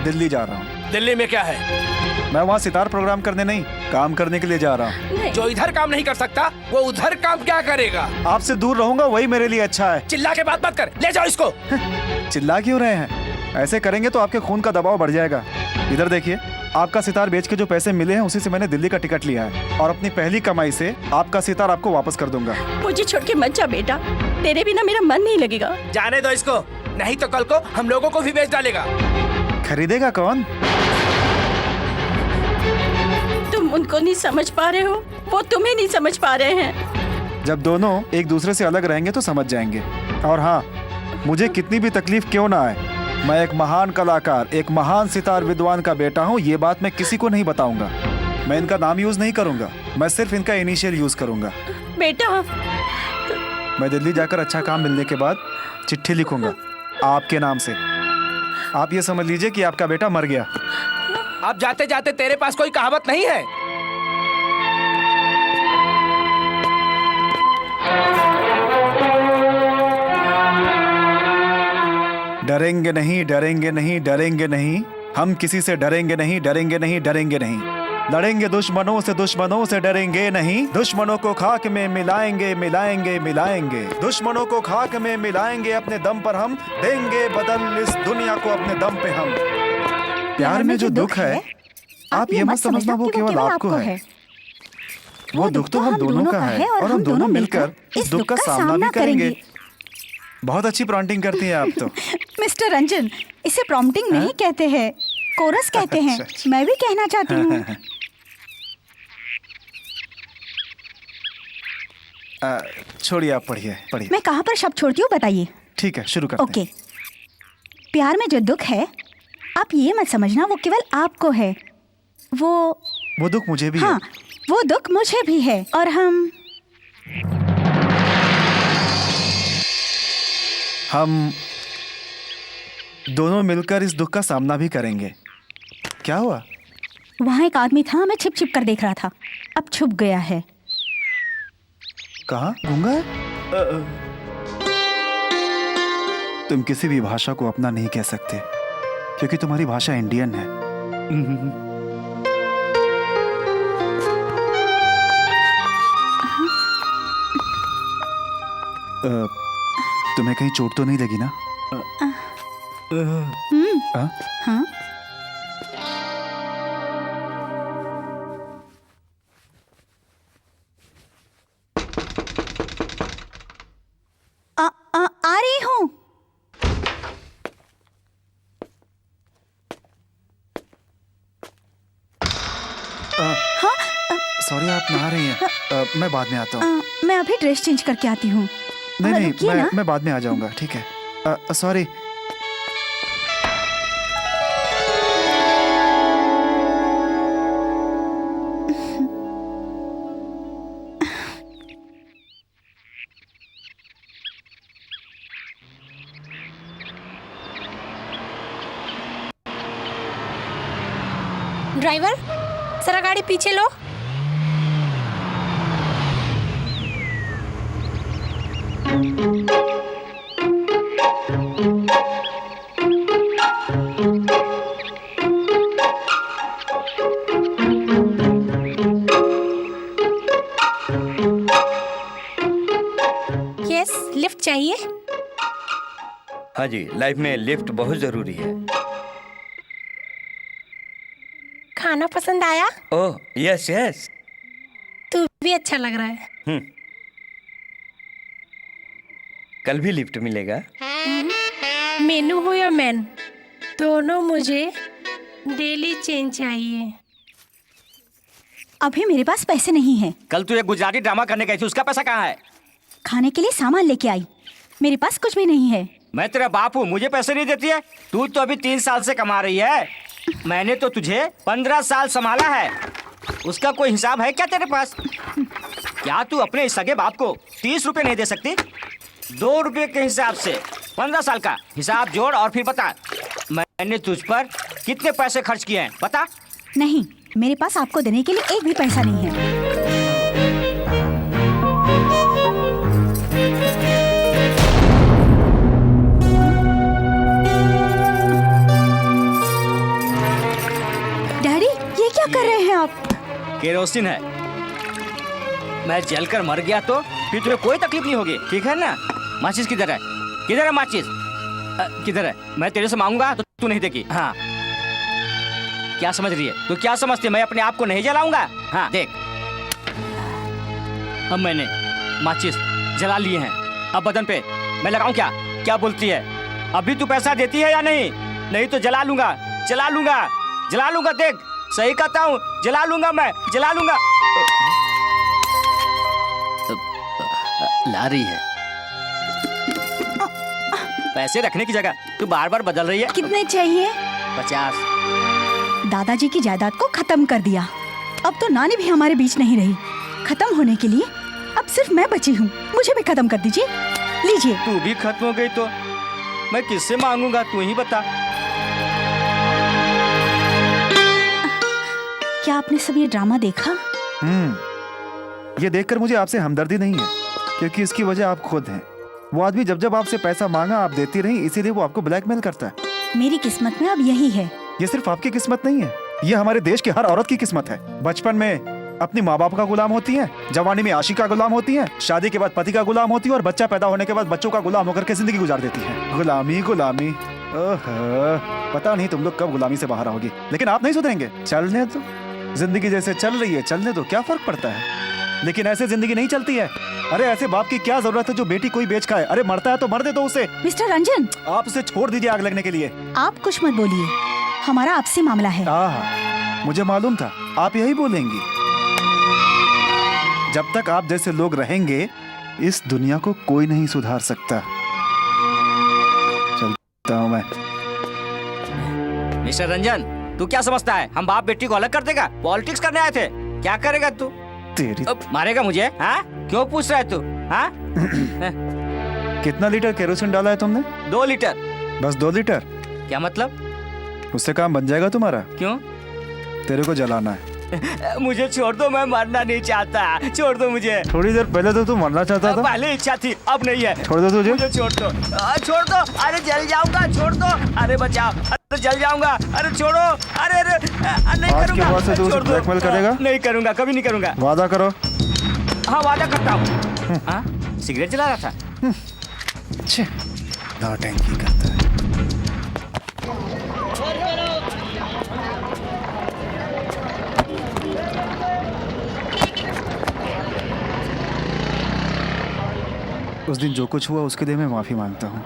दिल्ली जा रहा हूँ। दिल्ली में क्या है? मैं वहाँ सितार प्रोग्राम करने नहीं, काम करने के लिए जा रहा हूँ। नहीं। जो इधर काम नहीं कर सकता वो उधर काम क्या करेगा? आपसे दूर रहूंगा, वही मेरे लिए अच्छा है। चिल्ला के बात मत कर, ले जाओ इसको। चिल्ला क्यों रहे हैं? ऐसे करेंगे तो आपके खून का दबाव बढ़ जाएगा। इधर देखिए, आपका सितार बेच के जो पैसे मिले हैं उसी से मैंने दिल्ली का टिकट लिया है, और अपनी पहली कमाई से आपका सितार आपको वापस कर दूंगा। मुझे छोड़ के मत जा बेटा, तेरे बिना मेरा मन नहीं लगेगा। जाने दो इसको, नहीं तो कल को हम लोगों को भी बेच डालेगा। खरीदेगा कौन? तुम उनको नहीं समझ पा रहे हो, वो तुम्हें नहीं समझ पा रहे हैं। जब दोनों एक दूसरे से अलग रहेंगे तो समझ जाएंगे। और हाँ, मुझे कितनी भी तकलीफ क्यों ना आए, मैं एक महान कलाकार, एक महान सितार विद्वान का बेटा हूँ, ये बात मैं किसी को नहीं बताऊंगा। मैं इनका नाम यूज नहीं करूंगा, मैं सिर्फ इनका इनिशियल यूज करूंगा। बेटा मैं दिल्ली जाकर अच्छा काम मिलने के बाद चिट्ठी लिखूंगा आपके नाम से। आप ये समझ लीजिए कि आपका बेटा मर गया। अब जाते जाते तेरे पास कोई कहावत नहीं है? डरेंगे नहीं, डरेंगे नहीं, डरेंगे नहीं, हम किसी से डरेंगे नहीं, डरेंगे नहीं, डरेंगे नहीं। लड़ेंगे दुश्मनों से डरेंगे नहीं। दुश्मनों को खाक में मिलाएंगे, मिलाएंगे, मिलाएंगे। दुश्मनों को खाक में मिलाएंगे, अपने दम पर हम देंगे बदल इस दुनिया को, अपने दम पे हम। प्यार में जो दुख है, आप ये मत समझना वो केवल आपको है। वो दुख तो हम दोनों का है, और हम दोनों मिलकर इस दुख का सामना भी करेंगे। बहुत अच्छी प्रॉम्प्टिंग करती हैं आप तो। मिस्टर रंजन, इसे प्रॉम्प्टिंग नहीं कहते हैं, कोरस कहते हैं। अच्छा। मैं भी कहना चाहती हूँ। छोड़िए, आप पढ़िए, पढ़िए। मैं कहाँ पर शब्द छोड़ती हूँ बताइए। ठीक है, शुरू करते हैं। ओके। प्यार में जो दुख है, आप ये मत समझना वो केवल आपको है। वो दुख मुझे भी हाँ, है। वो दुख मुझे भी है, और हम दोनों मिलकर इस दुख का सामना भी करेंगे। क्या हुआ? वहाँ एक आदमी था, मैं छिप छिप कर देख रहा था, अब छुप गया है। कहाँ? गूंगा है? तुम किसी भी भाषा को अपना नहीं कह सकते, क्योंकि तुम्हारी भाषा इंडियन है। तुम्हें कहीं चोट तो नहीं लगी ना? हाँ? हाँ? आ रही हूँ। सॉरी, आप नहा रही हैं। मैं बाद में आता हूँ। मैं अभी ड्रेस चेंज करके आती हूँ। नहीं, रुकिए ना। मैं बाद में आ जाऊंगा, ठीक है? सॉरी। ड्राइवर, जरा गाड़ी पीछे लो। यस, लिफ्ट चाहिए? हाँ जी, लाइफ में लिफ्ट बहुत जरूरी है। खाना पसंद आया? Oh yes yes. तू भी अच्छा लग रहा है। कल भी लिफ्ट मिलेगा? मेनू हो या मैन, दोनों मुझे डेली चेंज चाहिए। अभी मेरे पास पैसे नहीं हैं। कल तू एक गुजराती ड्रामा करने गई थी, उसका पैसा कहाँ है? खाने के लिए सामान लेके आई, मेरे पास कुछ भी नहीं है। मैं तेरा बाप हूँ, मुझे पैसे नहीं देती है? तू तो अभी 3 साल से कमा रही है, मैंने तो तुझे 15 साल संभाला है, उसका कोई हिसाब है क्या तेरे पास? क्या तू अपने सगे बाप को 30 रुपए नहीं दे सकती? 2 रुपए के हिसाब से 15 साल का हिसाब जोड़ और फिर बता, मैंने तुझ पर कितने पैसे खर्च किए हैं बता। नहीं, मेरे पास आपको देने के लिए एक भी पैसा नहीं है। डैडी, ये क्या कर रहे हैं आप? केरोसिन है, मैं जलकर मर गया तो फिर तुम्हें कोई तकलीफ नहीं होगी, ठीक है ना? माचिस किधर है? किधर है माचिस? किधर है? मैं तेरे से मांगूंगा तो तू नहीं देगी। हाँ, क्या समझ रही है तू? क्या समझती है मैं अपने आप को नहीं जलाऊंगा? हाँ देख, अब मैंने माचिस जला लिए हैं, अब बदन पे मैं लगाऊं क्या? क्या बोलती है? अभी तू पैसा देती है या नहीं? नहीं तो जला लूंगा, जला लूंगा, जला लूंगा। देख, सही कहता हूँ, जला लूंगा, मैं जला लूंगा। ला रही है पैसे रखने की जगह तू बार बार बदल रही है। कितने चाहिए? 50। दादाजी की जायदाद को खत्म कर दिया, अब तो नानी भी हमारे बीच नहीं रही। खत्म होने के लिए अब सिर्फ मैं बची हूँ, मुझे भी खत्म कर दीजिए। लीजिए। तू भी खत्म हो गई तो मैं किससे मांगूंगा, तू ही बता। क्या आपने सब ये ड्रामा देखा? ये देखकर मुझे आपसे हमदर्दी नहीं है, क्योंकि इसकी वजह आप खुद हैं। वो आदमी जब जब आपसे पैसा मांगा आप देती रही, इसीलिए वो आपको ब्लैकमेल करता है। मेरी किस्मत में अब यही है। ये सिर्फ आपकी किस्मत नहीं है, ये हमारे देश की हर औरत की किस्मत है। बचपन में अपनी माँ बाप का गुलाम होती है, जवानी में आशिक का गुलाम होती है, शादी के बाद पति का गुलाम होती है और बच्चा पैदा होने के बाद बच्चों का गुलाम होकर के जिंदगी गुजार देती है। गुलामी गुलामी, पता नहीं तुम लोग कब गुलामी से बाहर आओगे, लेकिन आप नहीं सुधरेंगे। चलने दो, जिंदगी जैसे चल रही है चलने दो, क्या फर्क पड़ता है। लेकिन ऐसे जिंदगी नहीं चलती है। अरे ऐसे बाप की क्या जरूरत है जो बेटी कोई बेच खाए? अरे मरता है तो मर दे दो उसे। मिस्टर रंजन, आप उसे छोड़ दीजिए आग लगने के लिए। आप कुछ मत बोलिए, हमारा आपसे मामला है। मुझे मालूम था आप यही बोलेंगी। जब तक आप जैसे लोग रहेंगे इस दुनिया को कोई नहीं सुधार सकता। चलता हूं मैं। मिस्टर रंजन, तू क्या समझता है हम बाप बेटी को अलग कर देगा? पॉलिटिक्स करने आए थे, क्या करेगा तू? तेरी अब मारेगा मुझे? हाँ, क्यों पूछ रहा है तू? हाँ? कितना लीटर केरोसिन डाला है तुमने? 2 लीटर। बस 2 लीटर? क्या मतलब? उससे काम बन जाएगा तुम्हारा? क्यों? तेरे को जलाना है। मुझे छोड़ दो, मैं मरना नहीं चाहता, छोड़ दो मुझे। थोड़ी देर पहले तो तू मरना चाहता था। पहले इच्छा थी, अब नहीं है। छोड़ दो तुझे। मुझे छोड़ दो, छोड़ दो। अरे जल जाऊंगा, छोड़ दो। अरे बचाओ, अरे जल जाऊंगा। अरे छोड़ो, अरे नहीं आज करूंगा। के बाद से तू उसे ब्लैकमेल करेगा? नहीं करूंगा, कभी नहीं करूंगा। वादा करो। हाँ वादा करता हूँ। हाँ, सिगरेट जला रहा था। नौटंकी करता है। उस दिन जो कुछ हुआ उसके लिए मैं माफी मांगता हूँ।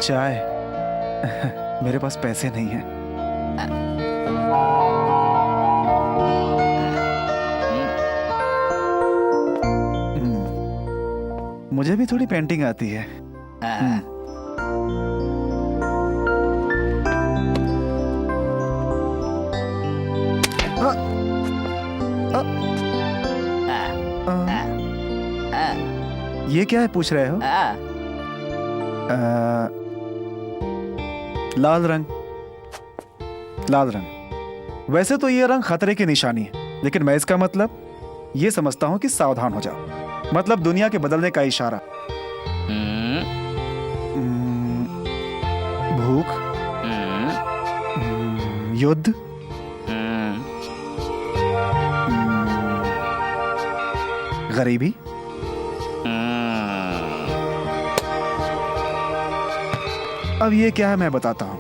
चाय? मेरे पास पैसे नहीं हैं। मुझे भी थोड़ी पेंटिंग आती है। ये क्या है पूछ रहे हो? लाल रंग। लाल रंग। वैसे तो ये रंग खतरे की निशानी है, लेकिन मैं इसका मतलब ये समझता हूं कि सावधान हो जाओ। मतलब दुनिया के बदलने का इशारा। भूख, युद्ध, गरीबी, अब ये क्या है मैं बताता हूं।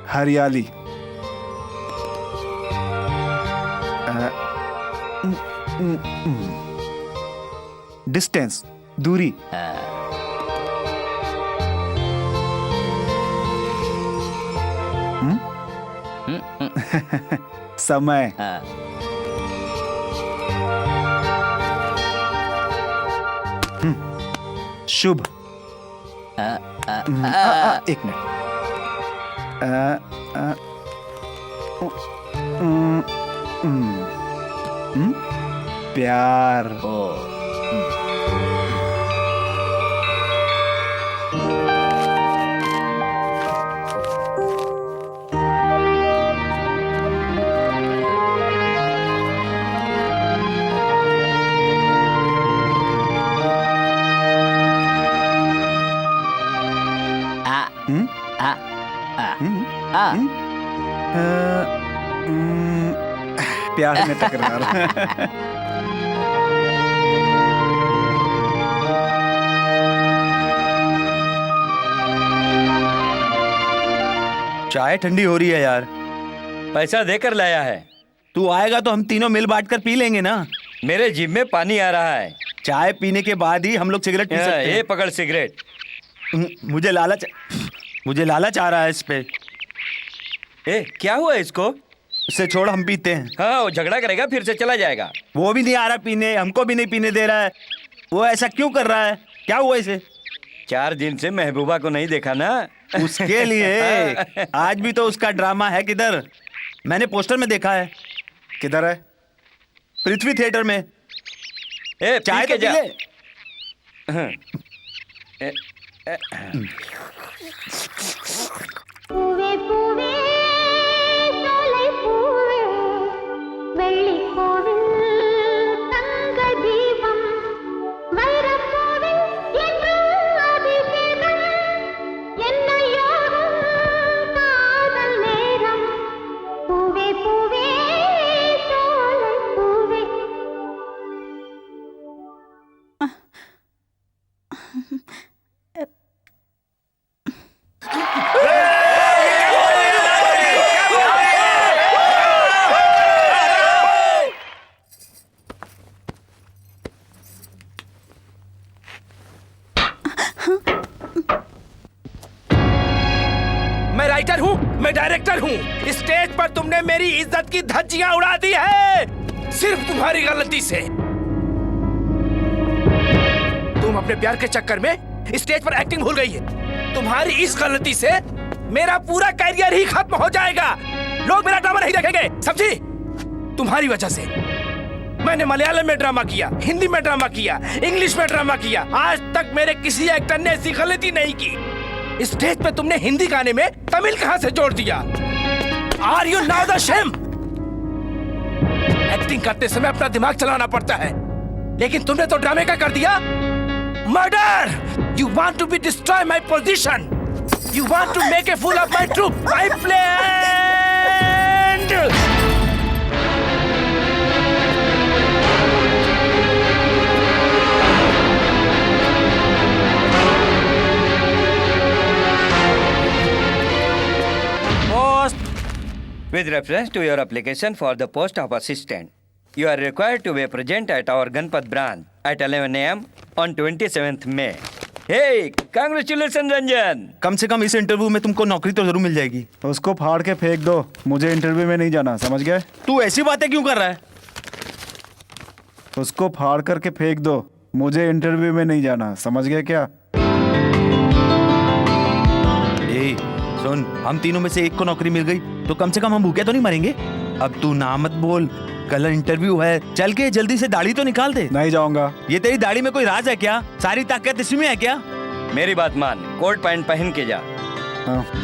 हरियाली, डिस्टेंस, दूरी, समय, शुभ, एक मिनट, प्यार, प्यार में तकरार। चाय ठंडी हो रही है यार। पैसा देकर लाया है। तू आएगा तो हम तीनों मिल बांट कर पी लेंगे ना। मेरे जीभ में पानी आ रहा है। चाय पीने के बाद ही हम लोग सिगरेट पी सकते ये हैं। पकड़ सिगरेट। मुझे लालच आ रहा है इस पे। क्या हुआ इसको? इसे छोड़, हम पीते हैं। हाँ, वो झगड़ा करेगा फिर से चला जाएगा। वो भी नहीं आ रहा पीने, हमको भी नहीं पीने दे रहा है। वो ऐसा क्यों कर रहा है? क्या हुआ इसे? 4 दिन से महबूबा को नहीं देखा ना। उसके लिए आज भी तो उसका ड्रामा है। किधर? मैंने पोस्टर में देखा है। किधर है? पृथ्वी थिएटर में। चाय तो पी जा। ले। பூவே பூவே சோலை பூவே வெள்ளி கோவில் தங்க தீபம் வைரப் கோவில் என்று அபிஷேகம் என்ன யோகம் காதல் நேரம் பூவே பூவே சோலை பூவே मैं राइटर हूँ, मैं डायरेक्टर हूँ। स्टेज पर तुमने मेरी इज्जत की धज्जियां उड़ा दी है, सिर्फ तुम्हारी गलती से। तुम अपने प्यार के चक्कर में स्टेज पर एक्टिंग भूल गई है। तुम्हारी इस गलती से मेरा पूरा करियर ही खत्म हो जाएगा। लोग मेरा ड्रामा नहीं देखेंगे, समझी? तुम्हारी वजह से मैंने मलयालम में ड्रामा किया, हिंदी में ड्रामा किया, इंग्लिश में ड्रामा किया। आज तक मेरे किसी एक्टर ने ऐसी गलती नहीं की। स्टेज पे तुमने हिंदी गाने में तमिल कहां से जोड़ दिया? Are you now the shame? Acting करते समय अपना दिमाग चलाना पड़ता है, लेकिन तुमने तो ड्रामे का कर दिया murder. You want to be destroy my position, you want to make a fool of my troop. I planned. With reference to your application for the post of assistant, you are required to be present at our Ganpat branch at 11 a.m. on 27th May. Hey, congratulations Ranjan! कम से कम इस interview में तुमको नौकरी तो जरूर मिल जाएगी। उसको फाड़ के फेंक दो, मुझे इंटरव्यू में नहीं जाना, समझ गए? तू ऐसी बातें क्यों कर रहा है? उसको फाड़ करके फेंक दो, मुझे इंटरव्यू में नहीं जाना, समझ गए क्या? ए, सुन, हम तीनों में से एक को नौकरी मिल गई तो कम से कम हम भूखे तो नहीं मरेंगे। अब तू ना मत बोल, कल इंटरव्यू है, चल के जल्दी से दाढ़ी तो निकाल दे। नहीं जाऊंगा। ये तेरी दाढ़ी में कोई राज है क्या? सारी ताकत इसमें है क्या? मेरी बात मान, कोट पैंट पहन के जा।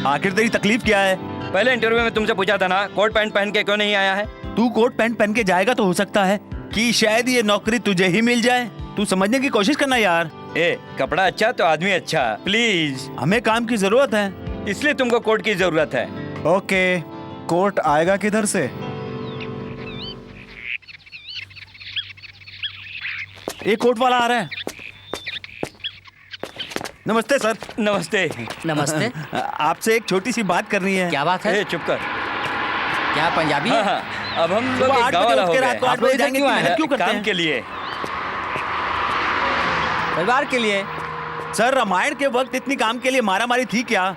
आखिर तेरी तकलीफ क्या है? पहले इंटरव्यू में तुमसे पूछा था ना, कोट पैंट पहन के क्यों नहीं आया है? तू कोट पैंट पहन के जाएगा तो हो सकता है कि शायद ये नौकरी तुझे ही मिल जाए। तू समझने की कोशिश करना यार। ए, कपड़ा अच्छा तो आदमी अच्छा, प्लीज। हमें काम की जरूरत है, इसलिए तुमको कोट की जरूरत है। ओके, कोट आएगा किधर से? एक कोट वाला आ रहा है। नमस्ते सर। नमस्ते। नमस्ते। आपसे एक छोटी सी बात करनी है। क्या बात है? ए, चुप कर। क्या पंजाबी हाँ, है? हाँ, अब हम लोग सुबह एक 8 गाँव बजे वाला उठ हो के गए। रात को 8 आप लोग बजे इधर जाएंगे, क्यों इतनी आए मेहनत क्यों करते काम हैं? के लिए। परिवार के लिए। सर रामायण के वक्त इतनी काम के लिए मारामारी थी क्या?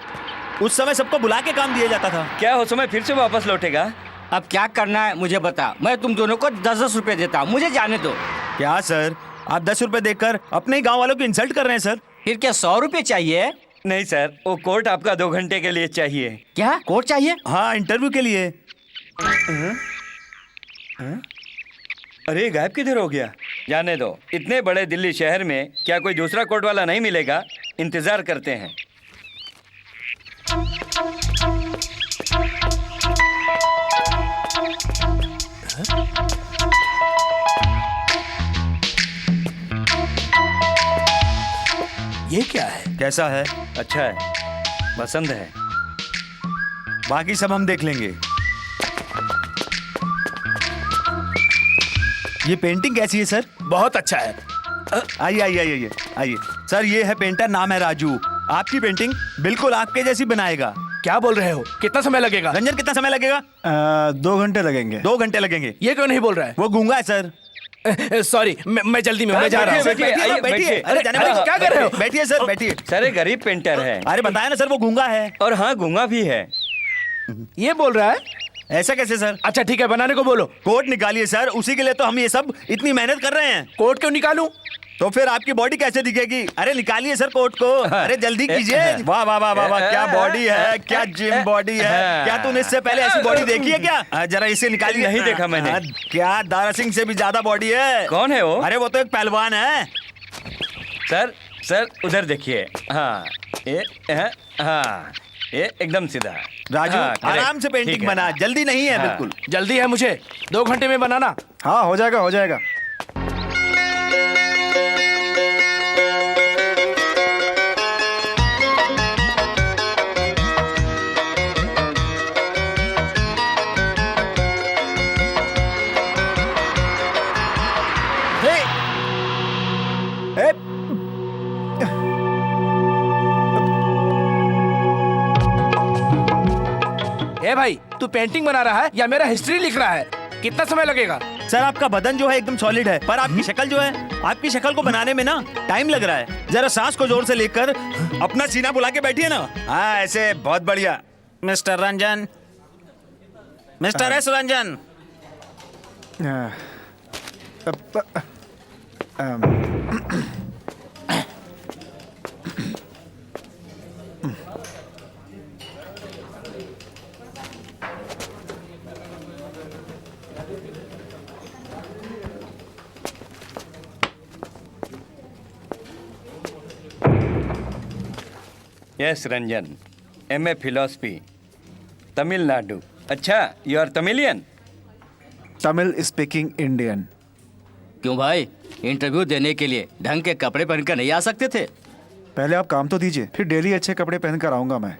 उस समय सबको बुला के काम दिया जाता था। क्या हो समय फिर से वापस लौटेगा? अब क्या करना है मुझे बता, मैं तुम दोनों को 10-10 रुपए देता हूँ, मुझे जाने दो। क्या सर, आप 10 रुपए देकर अपने ही गांव वालों को इंसल्ट कर रहे हैं सर। फिर क्या 100 रुपए चाहिए? नहीं सर, वो कोट आपका 2 घंटे के लिए चाहिए। क्या कोट चाहिए? हाँ, इंटरव्यू के लिए। अरे गायब किधर हो गया? जाने दो, इतने बड़े दिल्ली शहर में क्या कोई दूसरा कोट वाला नहीं मिलेगा? इंतजार करते हैं। ये क्या है? कैसा है? अच्छा है, पसंद है। बाकी सब हम देख लेंगे। ये पेंटिंग कैसी है सर? बहुत अच्छा है। आइए आइए आइए आइए आइए। सर ये है पेंटर, नाम है राजू। आपकी पेंटिंग बिल्कुल आपके जैसी बनाएगा। क्या बोल रहे हो? कितना समय लगेगा? रंजन कितना समय लगेगा? 2 घंटे लगेंगे। 2 घंटे लगेंगे। ये क्यों नहीं बोल रहा वो गूंगा है सर। है? सॉरी, मैं जल्दी में, मैं जा रहा हूँ। बैठिए, आइए, बैठिए। बैठिए। अरे जाने अरे, दो। क्या कर रहे हो? बैठिए सर, बैठिए। सर ये गरीब पेंटर है। अरे बताया ना सर, वो गूंगा है। और हाँ, गूंगा भी है। ये बोल रहा है? ऐसा कैसे सर? अच्छा ठीक है, बनाने को बोलो। कोट निकालिए सर, उसी के लिए तो हम ये सब इतनी मेहनत कर रहे हैं। कोट क्यों निकालूं? तो फिर आपकी बॉडी कैसे दिखेगी? अरे निकालिए सर कोट को। अरे जल्दी कीजिए। वाह वाह वाह वाह वाह, क्या बॉडी है, क्या जिम बॉडी है। क्या तूने इससे पहले ऐसी बॉडी देखी है क्या? जरा इसे निकालिए। नहीं देखा मैंने। क्या दारा सिंह से भी ज्यादा बॉडी है। कौन है वो? अरे वो तो एक पहलवान है। सर उधर देखिए। हाँ, ये एकदम सीधा। राजू हाँ, correct। आराम से ठीक पेंटिंग है। बना, जल्दी नहीं है हाँ। बिल्कुल। जल्दी है मुझे, 2 घंटे में बनाना। हाँ, हो जाएगा, हो जाएगा। ए भाई, तू पेंटिंग बना रहा है या मेरा हिस्ट्री लिख रहा है? कितना समय लगेगा? सर आपका बदन जो है एकदम सॉलिड है, पर आपकी शक्ल जो है, आपकी शक्ल को बनाने में ना टाइम लग रहा है। जरा सांस को जोर से लेकर अपना सीना बुला के बैठिए ना। हाँ ऐसे, बहुत बढ़िया। Mister Ranjan, mister S Ranjan. Yes Ranjan, MA philosophy, Tamil Nadu. अच्छा, you are Tamilian? Tamil speaking Indian. क्यों भाई, इंटरव्यू देने के लिए ढंग के कपड़े पहनकर नहीं आ सकते थे? पहले आप काम तो दीजिए, फिर डेली अच्छे कपड़े पहनकर आऊंगा मैं।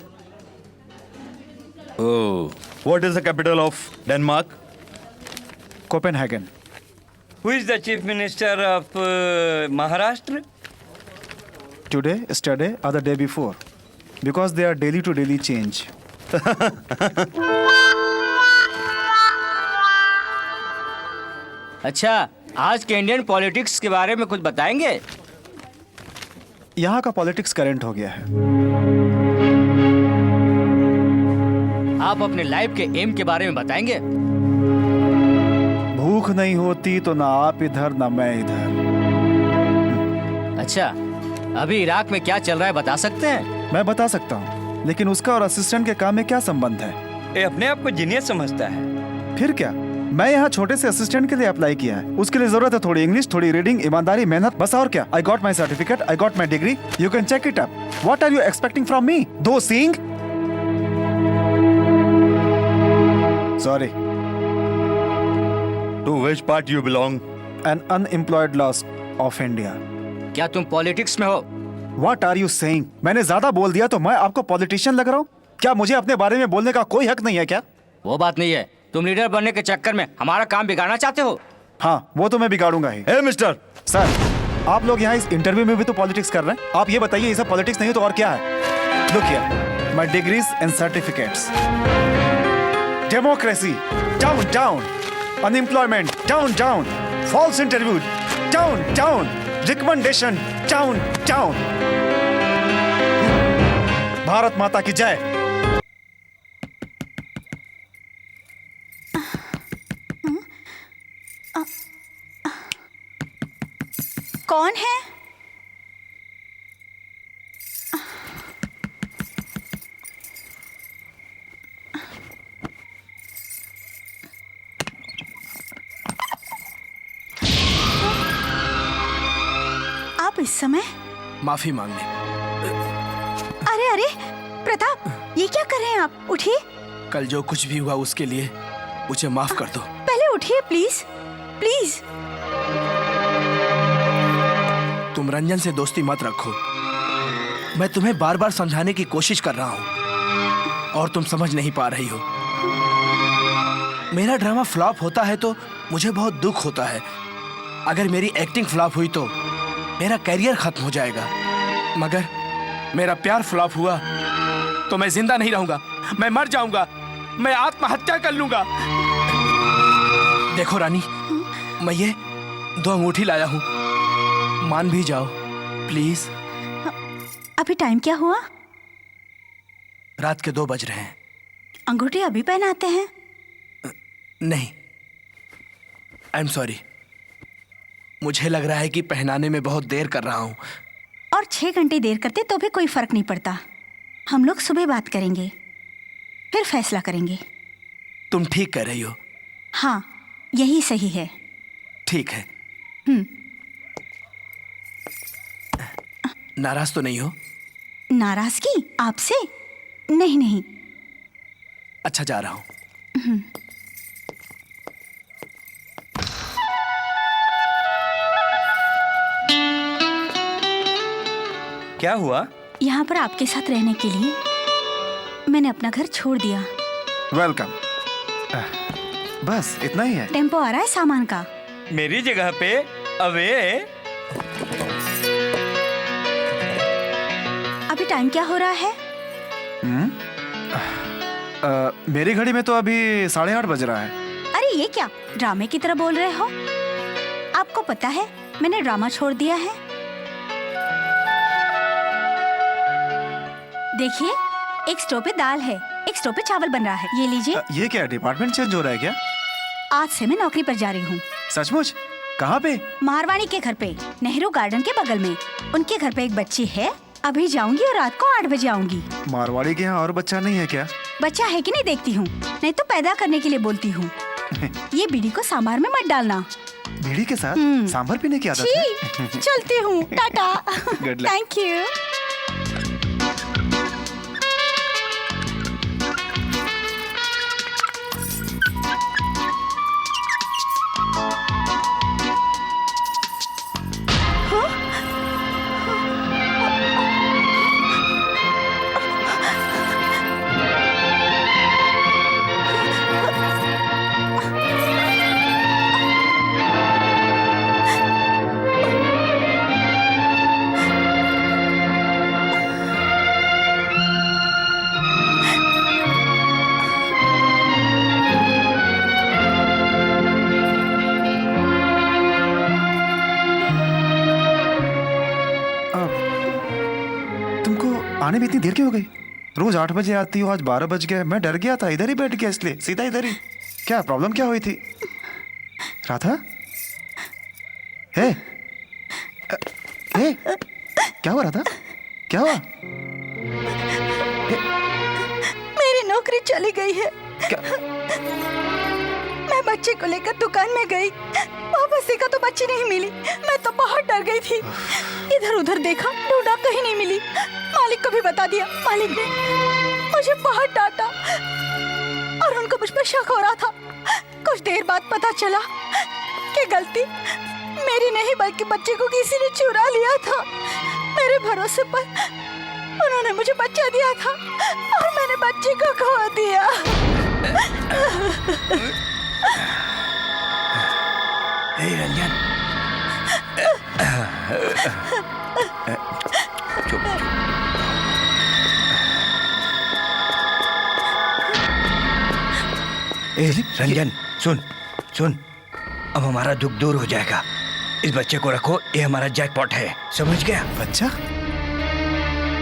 What is the capital of Denmark? Copenhagen. Who is the chief minister of Maharashtra? Today, yesterday, or the day before, because they are daily to daily change. अच्छा, आज के इंडियन पॉलिटिक्स के बारे में कुछ बताएंगे? यहाँ का पॉलिटिक्स करंट हो गया है। आप अपने लाइफ के एम के बारे में बताएंगे? भूख नहीं होती तो ना आप इधर ना मैं इधर। अच्छा, अभी इराक में क्या चल रहा है बता सकते हैं? मैं बता सकता हूँ, लेकिन उसका और असिस्टेंट के काम में क्या संबंध है? ये अपने आप को जीनियस समझता है। फिर क्या, मैं यहाँ छोटे से असिस्टेंट के लिए अप्लाई किया है। उसके लिए जरूरत है थोड़ी इंग्लिश, थोड़ी रीडिंग, ईमानदारी, मेहनत, बस और क्या। I got my certificate, I got my degree, you can check it up. What are you expecting from me? Though seeing? Sorry. To which part you belong? An unemployed loss of India. क्या तुम politics में हो? What are you saying? मैंने ज्यादा बोल दिया तो मैं आपको पॉलिटिशियन लग रहा हूँ? क्या मुझे अपने बारे में बोलने का कोई हक नहीं है क्या? वो बात नहीं है, तुम लीडर बनने के चक्कर में हमारा काम बिगाड़ना चाहते हो। हाँ, वो तो मैं बिगाड़ूंगा ही। हे मिस्टर, सर, आप लोग यहाँ इस इंटरव्यू में भी तो पॉलिटिक्स कर रहे हैं। आप ये बताइए, ये सब पॉलिटिक्स नहीं तो और क्या है? Look here, my degrees and certificates. Democracy down down, unemployment down down, false interview down down, recommendation down down. Bharat Mata की जय। कौन है? आप इस समय? माफी मांगने। अरे अरे प्रताप, ये क्या कर रहे हैं आप? उठिए। कल जो कुछ भी हुआ उसके लिए मुझे माफ कर दो। पहले उठिए प्लीज, प्लीज। तुम रंजन से दोस्ती मत रखो। मैं तुम्हें बार बार समझाने की कोशिश कर रहा हूं और तुम समझ नहीं पा रही हो। मेरा ड्रामा फ्लॉप होता है तो मुझे बहुत दुख होता है। अगर मेरी एक्टिंग फ्लॉप हुई तो मेरा करियर खत्म हो जाएगा। मगर मेरा प्यार फ्लॉप हुआ तो मैं जिंदा नहीं रहूंगा, मैं मर जाऊंगा, मैं आत्महत्या कर लूंगा। देखो रानी, मैं ये 2 अंगूठी लाया हूं, मान भी जाओ प्लीज। अभी टाइम क्या हुआ? रात के 2 बज रहे हैं। अंगूठी अभी पहनाते हैं? नहीं, आई एम सॉरी। मुझे लग रहा है कि पहनाने में बहुत देर कर रहा हूं। और 6 घंटे देर करते तो भी कोई फर्क नहीं पड़ता। हम लोग सुबह बात करेंगे, फिर फैसला करेंगे। तुम ठीक कह रही हो। हाँ, यही सही है। ठीक है। नाराज तो नहीं हो? नाराजगी आपसे? नहीं नहीं। अच्छा, जा रहा हूं। क्या हुआ? यहाँ पर आपके साथ रहने के लिए मैंने अपना घर छोड़ दिया। वेलकम। बस इतना ही है। टेम्पो आ रहा है सामान का। मेरी जगह पे अवे। अभी टाइम क्या हो रहा है? मेरी घड़ी में तो अभी 8:30 बज रहा है। अरे ये क्या ड्रामे की तरह बोल रहे हो? आपको पता है मैंने ड्रामा छोड़ दिया है। देखिए, एक स्टोव पे दाल है, एक स्टोव पे चावल बन रहा है। ये लीजिए। ये क्या डिपार्टमेंट चेंज हो रहा है क्या? आज से मैं नौकरी पर जा रही हूँ। सचमुच? कहाँ पे? मारवाड़ी के घर पे, नेहरू गार्डन के बगल में। उनके घर पे एक बच्ची है। अभी जाऊंगी और रात को 8 बजे आऊंगी। मारवाड़ी के यहाँ और बच्चा नहीं है क्या? बच्चा है कि नहीं देखती हूँ, नहीं तो पैदा करने के लिए बोलती हूँ। ये बीड़ी को सांभर में मत डालना। बीड़ी के साथ सांभर पीने की आदत है? छी, चलती हूँ, Tata. Good luck. Thank you. आने में इतनी देर क्यों हो गई? रोज 8 बजे आती हो, आज 12 बज गए। मैं डर गया था, इधर ही बैठ गया, इसलिए सीधा इधर ही। क्या प्रॉब्लम क्या हुई थी? राधा? हे? हे? क्या हुआ राधा? क्या हुआ? मेरी नौकरी चली गई है। क्या? मैं बच्चे को लेकर दुकान में गई, वापस देखा तो बच्ची नहीं मिली। मैं तो बहुत डर गई थी। इधर उधर देखा, ढूंढा, कहीं नहीं मिली। मालिक को भी बता दिया। मालिक ने मुझे बहुत डांटा और उनको मुझ पर शक हो रहा था। कुछ देर बाद पता चला कि गलती मेरी नहीं बल्कि बच्चे को किसी ने चुरा लिया था। मेरे भरोसे पर उन्होंने मुझे बच्चा दिया था और मैंने बच्चे को खो दिया। हे रंजन, चुप। ए रंजन, सुन सुन, अब हमारा दुख दूर हो जाएगा। इस बच्चे को रखो, ये हमारा जैकपॉट है, समझ गया? बच्चा?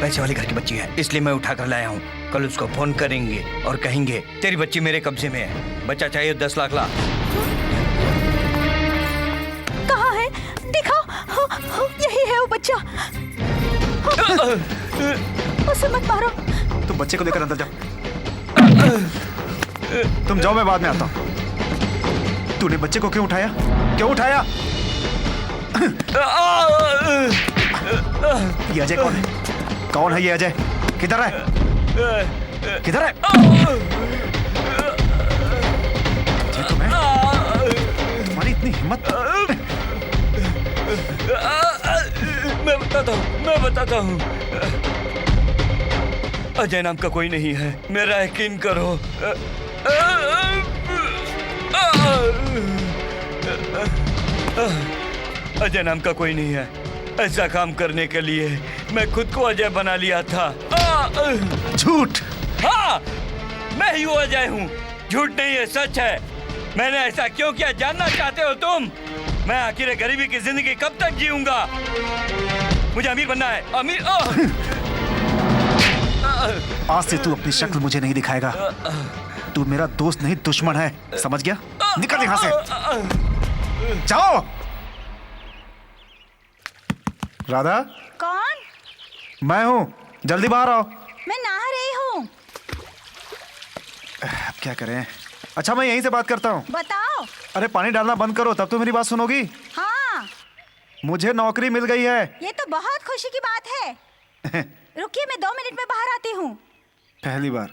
पैसे वाले घर की बच्ची है, इसलिए मैं उठा कर लाया हूँ। कल उसको फोन करेंगे और कहेंगे तेरी बच्ची मेरे कब्जे में है, बच्चा चाहिए 10 लाख ला। कहाँ है? दिखाओ। यही है वो बच्चा। उसे मत मारो। तुम बच्चे को लेकर अंदर जाओ। तुम जाओ, मैं बाद में आता हूँ। तूने बच्चे को क्यों उठाया? क्यों उठाया? ये अजय कौन है? कौन है ये अजय? किधर है? किधर है? तुम्हारी इतनी हिम्मत? मैं बताता हूँ। अजय नाम का कोई नहीं है, मेरा यकीन करो। अजय नाम का कोई नहीं है। ऐसा काम करने के लिए मैं खुद को अजय बना लिया था। झूठ। हाँ, मैं ही वो अजय हूँ। झूठ नहीं है, सच है। मैंने ऐसा क्यों किया जानना चाहते हो तुम? मैं आखिर गरीबी की जिंदगी कब तक जीऊंगा? मुझे अमीर बनना है, अमीर। आज से तू अपनी शक्ल मुझे नहीं दिखाएगा। तू मेरा दोस्त नहीं, दुश्मन है, समझ गया? निकल यहाँ से। जाओ। राधा। कौन? मैं हूँ, जल्दी बाहर आओ। मैं नहा रही हूँ। अब क्या करें? अच्छा, मैं यहीं से बात करता हूँ। बताओ। अरे पानी डालना बंद करो, तब तो मेरी बात सुनोगी। हाँ, मुझे नौकरी मिल गई है। ये तो बहुत खुशी की बात है। रुकिए, मैं 2 मिनट में बाहर आती हूँ। पहली बार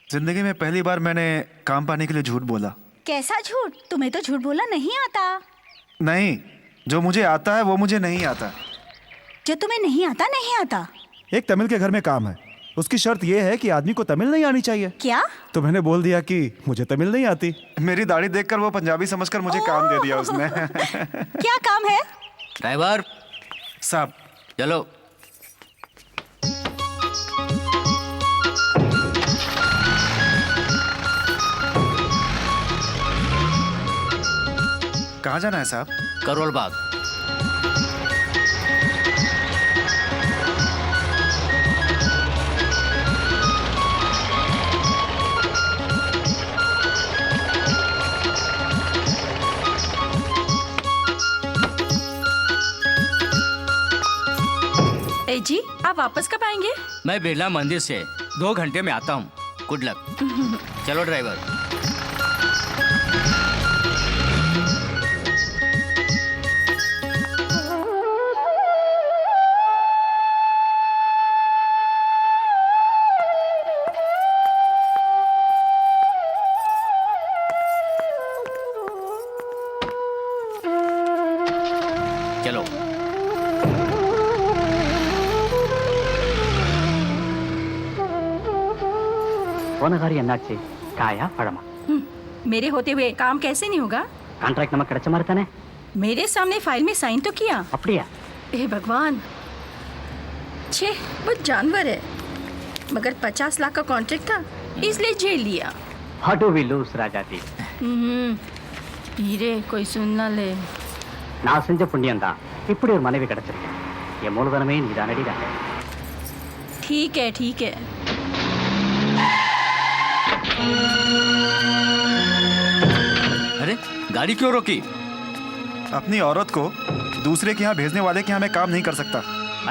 जिंदगी में, पहली बार मैंने काम पाने के लिए झूठ बोला। कैसा झूठ? तुम्हें तो झूठ बोलना नहीं आता। नहीं, जो मुझे आता है वो मुझे नहीं आता। जो तुम्हें नहीं आता नहीं आता। एक तमिल के घर में काम है, उसकी शर्त यह है कि आदमी को तमिल नहीं आनी चाहिए। क्या? तो मैंने बोल दिया कि मुझे तमिल नहीं आती। मेरी दाढ़ी देखकर वो पंजाबी समझकर मुझे काम दे दिया उसने। क्या काम है? ड्राइवर साहब, चलो। कहाँ जाना है साहब? करोल बाग। ए जी, आप वापस कब आएंगे? मैं बिरला मंदिर से 2 घंटे में आता हूँ। Good luck. चलो ड्राइवर। चलो। போனகாரி என்னாச்சு? காயா பழமா? मेरे होते हुए काम कैसे नहीं होगा? கான்ட்ராக்ட் நமக்கு கிடைச்ச மாதிரி தானே? मेरे सामने फाइल में साइन तो किया। அப்படியா? हे भगवान, छे वो जानवर है, मगर 50 लाख का कॉन्ट्रैक्ट था इसलिए झेल लिया। How do we lose, Rajaji? हीरे कोई सुन ना ले। நான் செஞ்ச புண்ணியம் தான் இப்படி ஒரு மனைவி கிடைச்சிருக்கு. என் மூலதனமே நீதானடி ராஜா. ठीक है ठीक है। अरे गाड़ी क्यों रोकी? अपनी औरत को दूसरे के यहाँ भेजने वाले के यहाँ मैं काम नहीं कर सकता।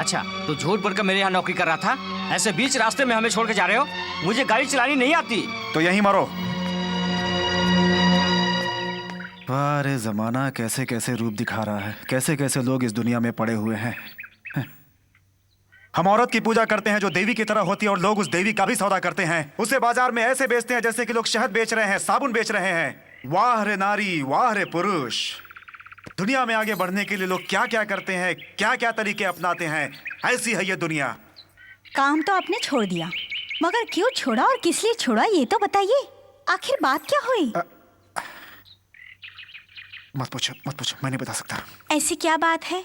अच्छा, तो झूठ बोलकर मेरे यहाँ नौकरी कर रहा था? ऐसे बीच रास्ते में हमें छोड़ के जा रहे हो? मुझे गाड़ी चलानी नहीं आती। तो यहीं मरो। वाह रे जमाना कैसे कैसे रूप दिखा रहा है, कैसे कैसे लोग इस दुनिया में पड़े हुए हैं। हम औरत की पूजा करते हैं जो देवी की तरह होती है, और लोग उस देवी का भी सौदा करते हैं। उसे बाजार में ऐसे बेचते हैं जैसे कि लोग शहद बेच रहे हैं, साबुन बेच रहे हैं। वाह रे नारी, वाह रे पुरुष। दुनिया में आगे बढ़ने के लिए लोग क्या क्या करते हैं, क्या क्या तरीके अपनाते हैं। ऐसी है ये दुनिया। काम तो आपने छोड़ दिया, मगर क्यों छोड़ा और किस लिए छोड़ा ये तो बताइए। आखिर बात क्या हुई? मत पूछो, मैं नहीं बता सकता। ऐसी क्या बात है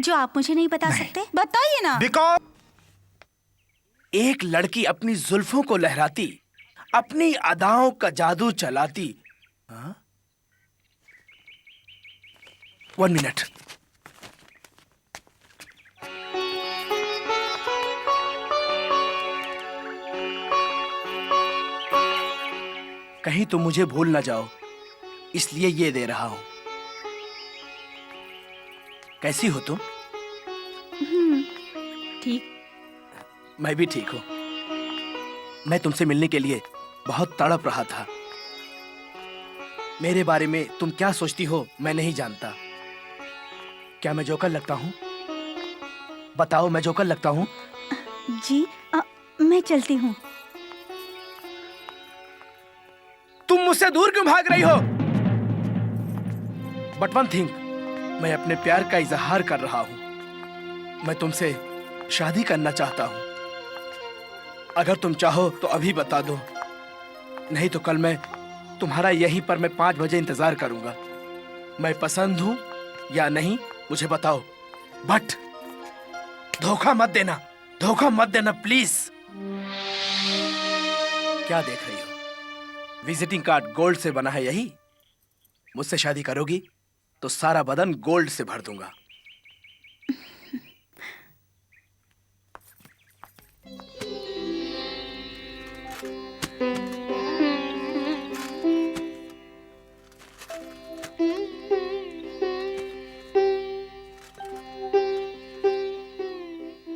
जो आप मुझे नहीं बता सकते? बताइए ना। बिकॉज एक लड़की अपनी जुल्फों को लहराती, अपनी अदाओं का जादू चलाती। हाँ? 1 मिनट। कहीं तुम मुझे भूल ना जाओ, इसलिए ये दे रहा हूं। कैसी हो तुम? ठीक। मैं भी ठीक हूं। मैं तुमसे मिलने के लिए बहुत तड़प रहा था। मेरे बारे में तुम क्या सोचती हो मैं नहीं जानता। क्या मैं जोकर लगता हूं? बताओ, मैं जोकर लगता हूं? जी मैं चलती हूँ। तुम मुझसे दूर क्यों भाग रही हो? बट वन थिंग, मैं अपने प्यार का इजहार कर रहा हूं। मैं तुमसे शादी करना चाहता हूं। अगर तुम चाहो तो अभी बता दो, नहीं तो कल मैं तुम्हारा यहीं पर मैं 5 बजे इंतजार करूंगा। मैं पसंद हूं या नहीं मुझे बताओ, बट धोखा मत देना, धोखा मत देना प्लीज। क्या देख रही हो? विजिटिंग कार्ड गोल्ड से बना है यही? मुझसे शादी करोगी तो सारा बदन गोल्ड से भर दूंगा।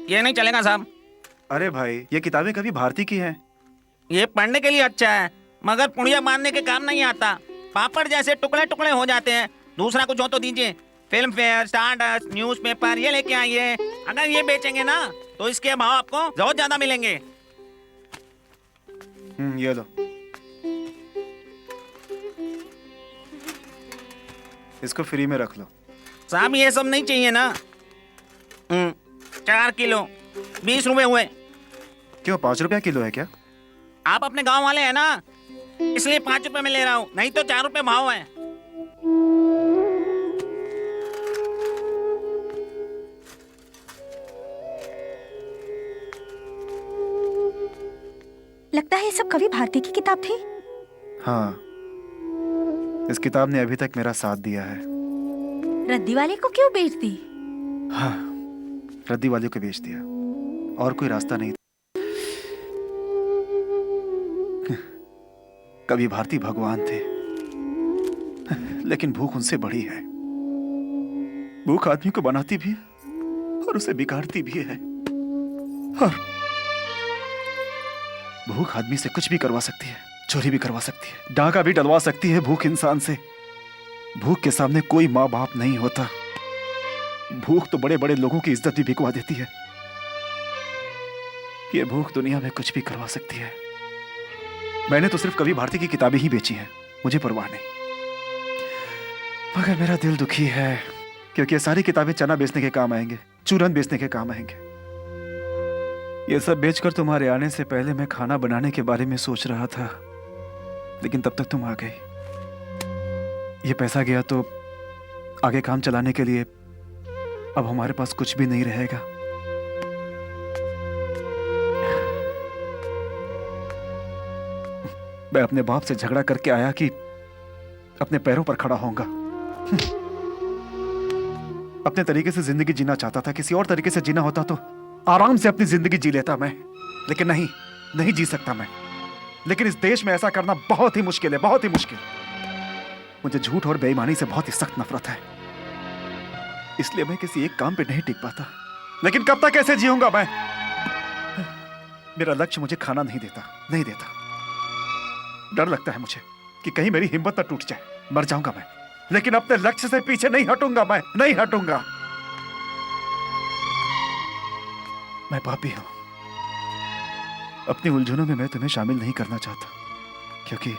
ये नहीं चलेगा साहब। अरे भाई, ये किताबें कभी भारती की हैं। ये पढ़ने के लिए अच्छा है, मगर पुड़िया बांधने के काम नहीं आता। पापड़ जैसे टुकड़े टुकड़े हो जाते हैं। दूसरा कुछ हो तो दीजिए। फिल्म फेयर, स्टारडस्ट, न्यूज़पेपर ये लेके आइए। अगर ये बेचेंगे ना तो इसके भाव आपको बहुत ज्यादा मिलेंगे। ये लो, इसको फ्री में रख लो। साहब ये सब नहीं चाहिए ना। 4 किलो 20 रुपए हुए। क्यों, 5 रुपया किलो है क्या? आप अपने गांव वाले हैं ना, इसलिए 5 रुपए में ले रहा हूँ, नहीं तो 4 रुपए भाव है। लगता है ये सब कवि भारती की किताब थी। हाँ, इस किताब ने अभी तक मेरा साथ दिया है। रद्दी वाले को क्यों बेच दी? हाँ, रद्दी वाले को बेच दिया, और कोई रास्ता नहीं था। कभी भारती भगवान थे, लेकिन भूख उनसे बड़ी है। भूख आदमी को बनाती भी है और उसे बिगाड़ती भी है। और भूख आदमी से कुछ भी करवा सकती है, चोरी भी करवा सकती है, डाका भी डलवा सकती है भूख इंसान से। भूख के सामने कोई माँ बाप नहीं होता। भूख तो बड़े बड़े लोगों की इज्जत भी बिकवा देती है। ये भूख दुनिया में कुछ भी करवा सकती है। मैंने तो सिर्फ कवि भारती की किताबें ही बेची हैं, मुझे परवाह नहीं। मगर मेरा दिल दुखी है, क्योंकि ये सारी किताबें चना बेचने के काम आएंगे, चूरन बेचने के काम आएंगे। ये सब बेचकर तुम्हारे आने से पहले मैं खाना बनाने के बारे में सोच रहा था, लेकिन तब तक तुम आ गई। ये पैसा गया तो आगे काम चलाने के लिए अब हमारे पास कुछ भी नहीं रहेगा। मैं अपने बाप से झगड़ा करके आया कि अपने पैरों पर खड़ा होऊंगा। अपने तरीके से जिंदगी जीना चाहता था। किसी और तरीके से जीना होता तो आराम से अपनी जिंदगी जी लेता मैं, लेकिन नहीं जी सकता मैं। लेकिन इस देश में ऐसा करना बहुत ही मुश्किल है, बहुत ही मुश्किल। मुझे झूठ और बेईमानी से बहुत ही सख्त नफरत है, इसलिए मैं किसी एक काम पे नहीं टिक पाता। लेकिन कब तक ऐसे जीऊंगा मैं? मेरा लक्ष्य मुझे खाना नहीं देता। डर लगता है मुझे कि कहीं मेरी हिम्मत न टूट जाए। मर जाऊंगा मैं, लेकिन अपने लक्ष्य से पीछे नहीं हटूंगा, मैं नहीं हटूंगा। मैं पापी हूं। अपनी उलझनों में मैं तुम्हें शामिल नहीं करना चाहता, क्योंकि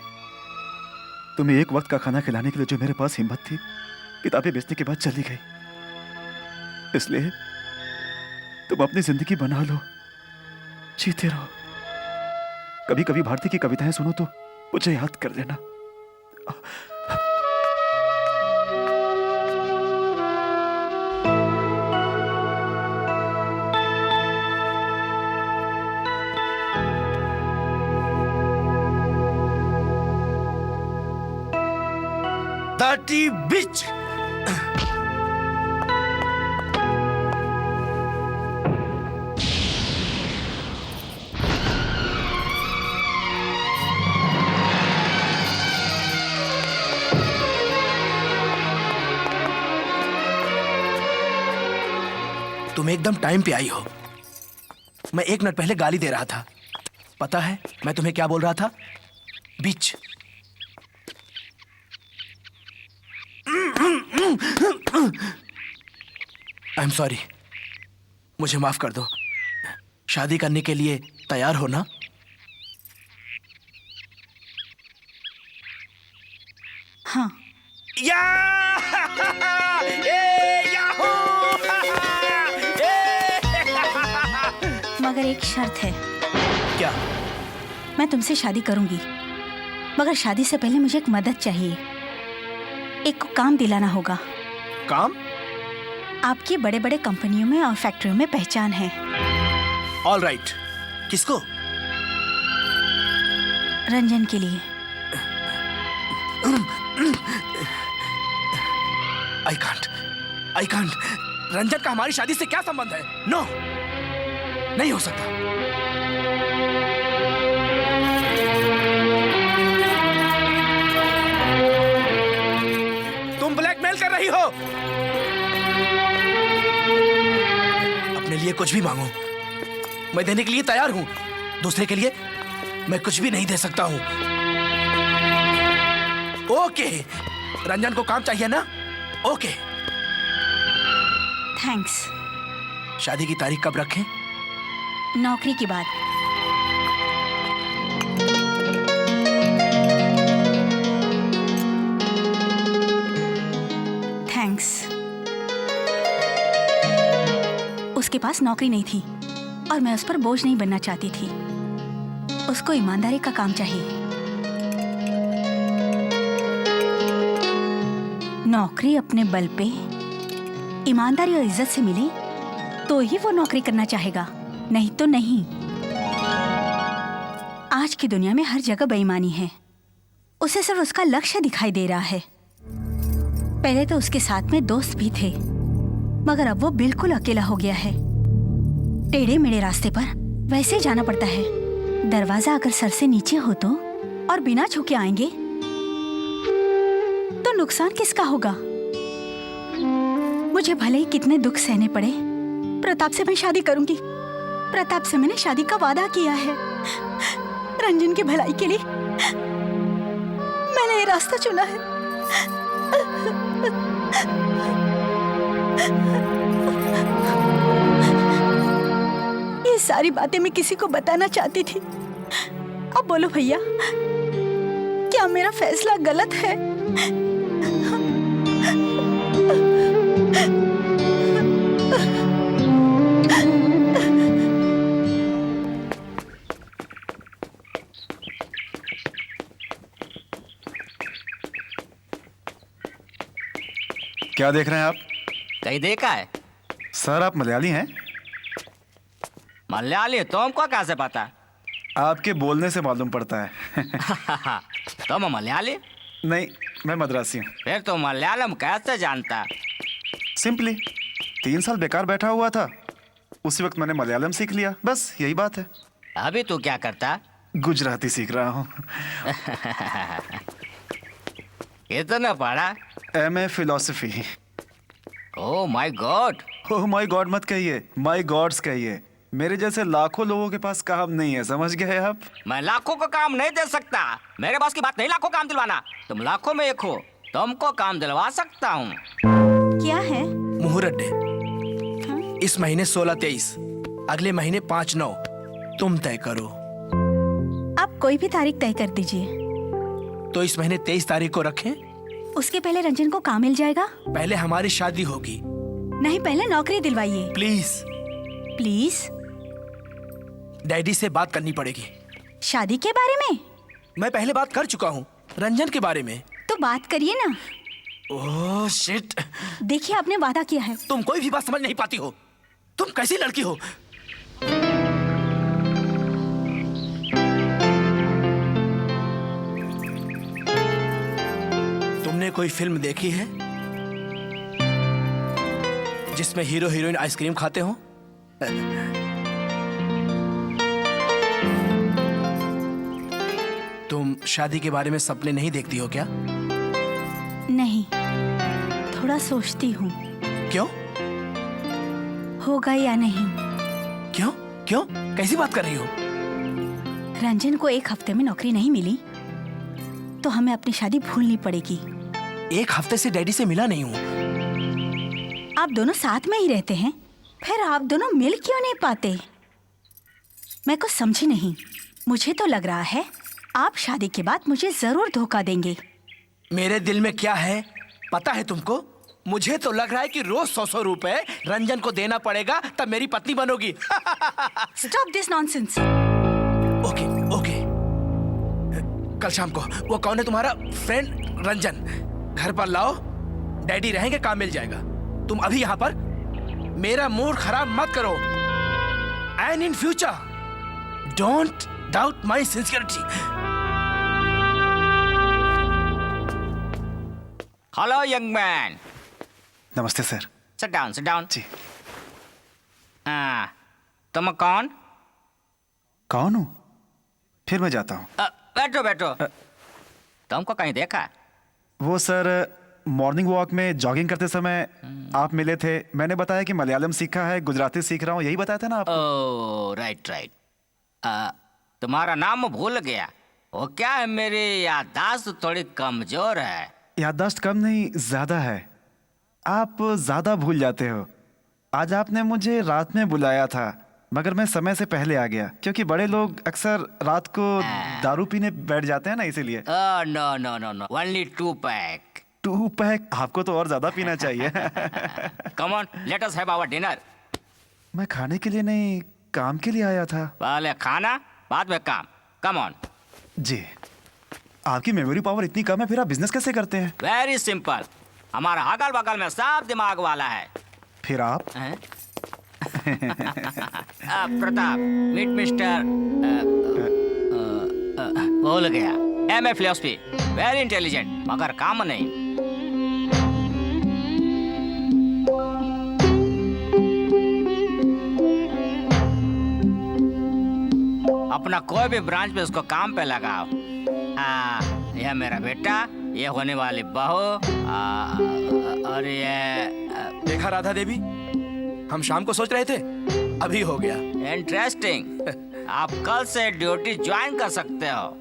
तुम्हें एक वक्त का खाना खिलाने के लिए जो मेरे पास हिम्मत थी, किताबें बेचने के बाद चली गई। इसलिए तुम अपनी जिंदगी बना लो, जीते रहो। कभी कभी भारती की कविताएं सुनो तो मुझे याद कर लेना। Dirty bitch! तुम एकदम टाइम पे आई हो। मैं 1 मिनट पहले गाली दे रहा था। पता है मैं तुम्हें क्या बोल रहा था? बीच। आई एम सॉरी, मुझे माफ कर दो। शादी करने के लिए तैयार हो ना? हाँ। मगर एक शर्त है। क्या? मैं तुमसे शादी करूंगी, मगर शादी से पहले मुझे एक मदद चाहिए। एक को काम दिलाना होगा। काम? आपकी बड़े बड़े कंपनियों में और फैक्ट्रियों में पहचान है। All right. किसको? रंजन के लिए। I can't. रंजन का हमारी शादी से क्या संबंध है? नो, नहीं हो सकता। तुम ब्लैकमेल कर रही हो। अपने लिए कुछ भी मांगो, मैं देने के लिए तैयार हूं। दूसरे के लिए मैं कुछ भी नहीं दे सकता हूं। ओके, रंजन को काम चाहिए ना? ओके। थैंक्स। शादी की तारीख कब रखें? नौकरी के बाद। थैंक्स। उसके पास नौकरी नहीं थी और मैं उस पर बोझ नहीं बनना चाहती थी। उसको ईमानदारी का काम चाहिए। नौकरी अपने बल पे ईमानदारी और इज्जत से मिली तो ही वो नौकरी करना चाहेगा, नहीं तो नहीं। आज की दुनिया में हर जगह बेईमानी है। उसे सिर्फ उसका लक्ष्य दिखाई दे रहा है। पहले तो उसके साथ में दोस्त भी थे, मगर अब वो बिल्कुल अकेला हो गया है। टेढ़े मेढ़े रास्ते पर वैसे जाना पड़ता है। दरवाजा अगर सर से नीचे हो तो और बिना झुके आएंगे तो नुकसान किसका होगा? मुझे भले ही कितने दुख सहने पड़े, प्रताप से मैं शादी करूंगी। प्रताप से मैंने शादी का वादा किया है। रंजन की भलाई के लिए मैंने ये रास्ता चुना है। ये सारी बातें मैं किसी को बताना चाहती थी। अब बोलो भैया, क्या मेरा फैसला गलत है? क्या देख रहे हैं आप? कहीं देखा है? सर आप मलयाली हैं? मलयाली? तुमको कैसे पता? आपके बोलने से मालूम पड़ता है। तुम मलयाली? नहीं, मैं मद्रासी हूँ। फिर तो मलयालम कैसे जानता? सिंपली 3 साल बेकार बैठा हुआ था, उसी वक्त मैंने मलयालम सीख लिया। बस यही बात है। अभी तू क्या करता? गुजराती सीख रहा हूँ। कितना पढ़ा? MA philosophy. Oh my God. Oh my God मत कहिए, माय गॉड्स कहिए। मेरे जैसे लाखों लोगों के पास काम नहीं है, समझ गए आप? मैं लाखों को काम नहीं दे सकता। मेरे पास की बात नहीं लाखों काम दिलवाना। तुम लाखों में एक हो, तुमको काम दिलवा सकता हूँ। क्या है? मुहूर्त डे इस महीने 16-23, अगले महीने 5-9। तुम तय करो। आप कोई भी तारीख तय कर दीजिए। तो इस महीने 23 तारीख को रखें। उसके पहले रंजन को काम मिल जाएगा? पहले हमारी शादी होगी। नहीं, पहले नौकरी दिलवाइए प्लीज। प्लीज। डैडी से बात करनी पड़ेगी। शादी के बारे में? मैं पहले बात कर चुका हूँ, रंजन के बारे में। तो बात करिए ना। Oh shit. देखिए, आपने वादा किया है। तुम कोई भी बात समझ नहीं पाती हो। तुम कैसी लड़की हो? तुमने कोई फिल्म देखी है जिसमें हीरो हीरोइन आइसक्रीम खाते हो? तुम शादी के बारे में सपने नहीं देखती हो क्या? नहीं, थोड़ा सोचती हूँ क्यों? होगा या नहीं। क्यों? क्यों? कैसी बात कर रही हो? रंजन को 1 हफ्ते में नौकरी नहीं मिली तो हमें अपनी शादी भूलनी पड़ेगी। 1 हफ्ते से डैडी से मिला नहीं हूँ। आप दोनों साथ में ही रहते हैं, फिर आप दोनों मिल क्यों नहीं पाते? मैं कुछ समझी नहीं। मुझे तो लग रहा है आप शादी के बाद मुझे जरूर धोखा देंगे। मेरे दिल में क्या है पता है तुमको? मुझे तो लग रहा है कि रोज 100 रुपए रंजन को देना पड़ेगा, तब मेरी पत्नी बनोगी। Stop this nonsense. Okay okay. कल शाम को वो कौन है तुम्हारा फ्रेंड रंजन, घर पर लाओ। डैडी रहेंगे, काम मिल जाएगा। तुम अभी यहाँ पर मेरा मूड खराब मत करो। And in future don't doubt my sincerity. Hello young man. नमस्ते sir. Sit down, sit down. जी। तुम कौन? कौन हूँ? फिर मैं जाता हूँ। बैठो बैठो। तुमको कहीं देखा? वो सर, मॉर्निंग वॉक में जॉगिंग करते समय आप मिले थे। मैंने बताया कि मलयालम सीखा है, गुजराती सीख रहा हूँ, यही बताया था ना आप? Oh right right. तुम्हारा नाम भूल गया। वो क्या है, मेरी याददाश्त थोड़ी कमजोर है। याददाश्त कम नहीं, ज्यादा है। आप ज्यादा भूल जाते हो। आज आपने मुझे रात में बुलाया था, मगर मैं समय से पहले आ गया, क्योंकि बड़े लोग अक्सर रात को दारू पीने बैठ जाते हैं ना, इसीलिए। No no no no, only 2 pack. 2 pack? आपको तो और ज्यादा पीना चाहिए। Come on, let us have our dinner. मैं खाने के लिए नहीं, काम के लिए आया था। पहले खाना, बाद में काम। Come on. जी। आपकी मेमोरी पावर इतनी कम है, फिर आप बिजनेस कैसे करते हैं? वेरी सिंपल, हमारा अगल बगल में सब दिमाग वाला है। फिर आप? प्रताप, मीट मिस्टर भूल गया, MA फिलोसफी, वेरी इंटेलिजेंट, मगर काम नहीं। अपना कोई भी ब्रांच पे उसको काम पे लगाओ। यह मेरा बेटा, ये होने वाली बहू, और ये देखा राधा देवी, हम शाम को सोच रहे थे, अभी हो गया। इंटरेस्टिंग। आप कल से ड्यूटी ज्वाइन कर सकते हो।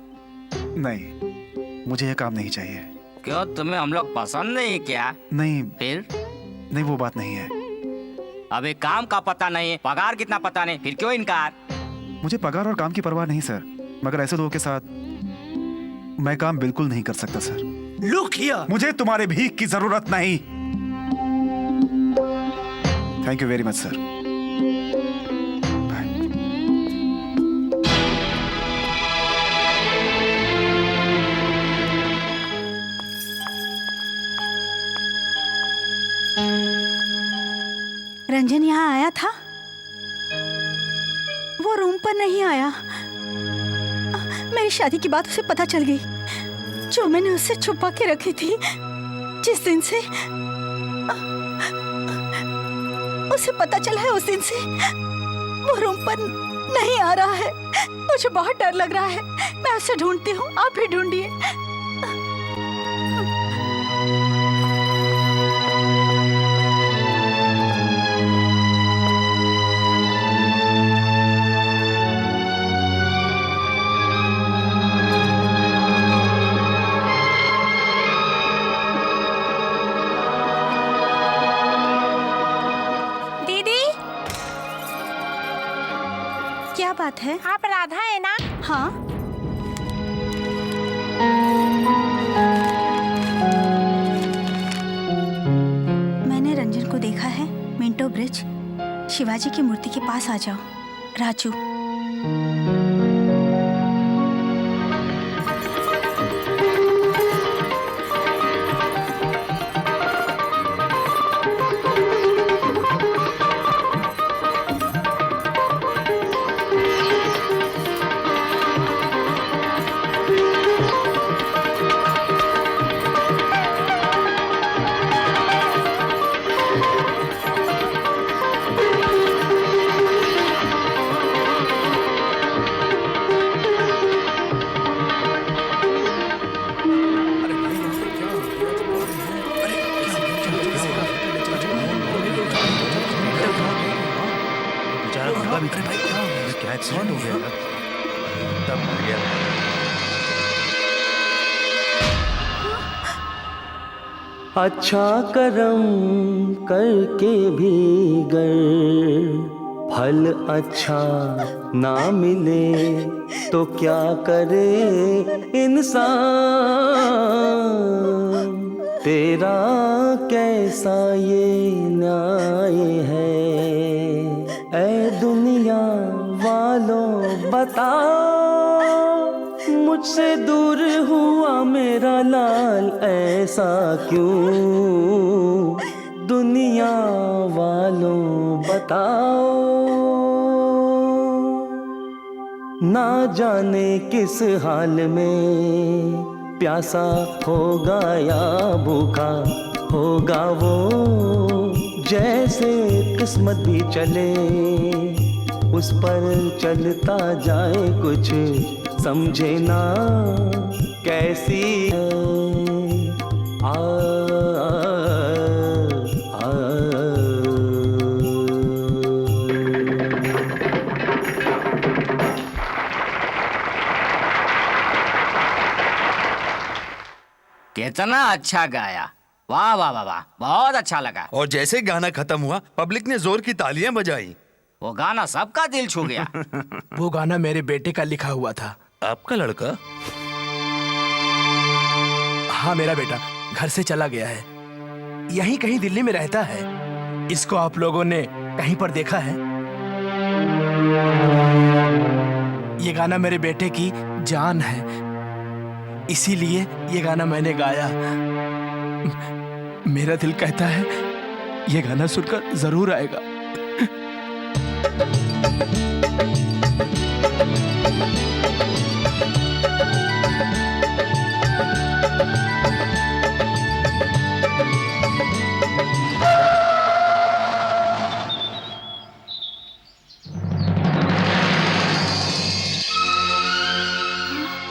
नहीं, मुझे ये काम नहीं चाहिए। क्यों, तुम्हें हम लोग पसंद नहीं क्या? नहीं। फिर? नहीं, वो बात नहीं है। अभी काम का पता नहीं, पगार कितना पता नहीं, फिर क्यों इनकार? मुझे पगार और काम की परवाह नहीं सर, मगर ऐसे लोगों के साथ मैं काम बिल्कुल नहीं कर सकता सर। लुक हियर, मुझे तुम्हारे भीख की जरूरत नहीं। Thank you very much sir. Bye. Ranjan यहाँ आया था? वो रूम पर नहीं आया। मेरी शादी की बात उसे पता चल गई, जो मैंने उससे छुपा के रखी थी। जिस दिन से उसे पता चला है, उस दिन से वो रूम पर नहीं आ रहा है। मुझे बहुत डर लग रहा है। मैं उसे ढूंढती हूँ, आप भी ढूंढिए। है? आप राधा है ना? हाँ। मैंने रंजन को देखा है मिंटो ब्रिज। शिवाजी की मूर्ति के पास आ जाओ, राजू। क्या एक्सीडेंट हो गया? तब मर गया। अच्छा कर्म करके भी गर फल अच्छा ना मिले तो क्या करे इंसान। तेरा कैसा ये न्याय है ऐ दुनिया वालों बताओ। मुझसे दूर हुआ मेरा लाल ऐसा क्यों, दुनिया वालों बताओ। ना जाने किस हाल में प्यासा होगा या भूखा होगा वो, जैसे किस्मत भी चले उस पर चलता जाए, कुछ समझे ना कैसी है। आ, आ, आ, कितना अच्छा गाया, वाह वाह वाह वाह, बहुत अच्छा लगा। और जैसे गाना खत्म हुआ पब्लिक ने जोर की तालियां बजाई। वो गाना सबका दिल छू गया। वो गाना मेरे बेटे का लिखा हुआ था। आपका लड़का? हाँ, मेरा बेटा घर से चला गया है, यहीं कहीं दिल्ली में रहता है। इसको आप लोगों ने कहीं पर देखा है? ये गाना मेरे बेटे की जान है, इसीलिए ये गाना मैंने गाया। मेरा दिल कहता है ये गाना सुनकर जरूर आएगा।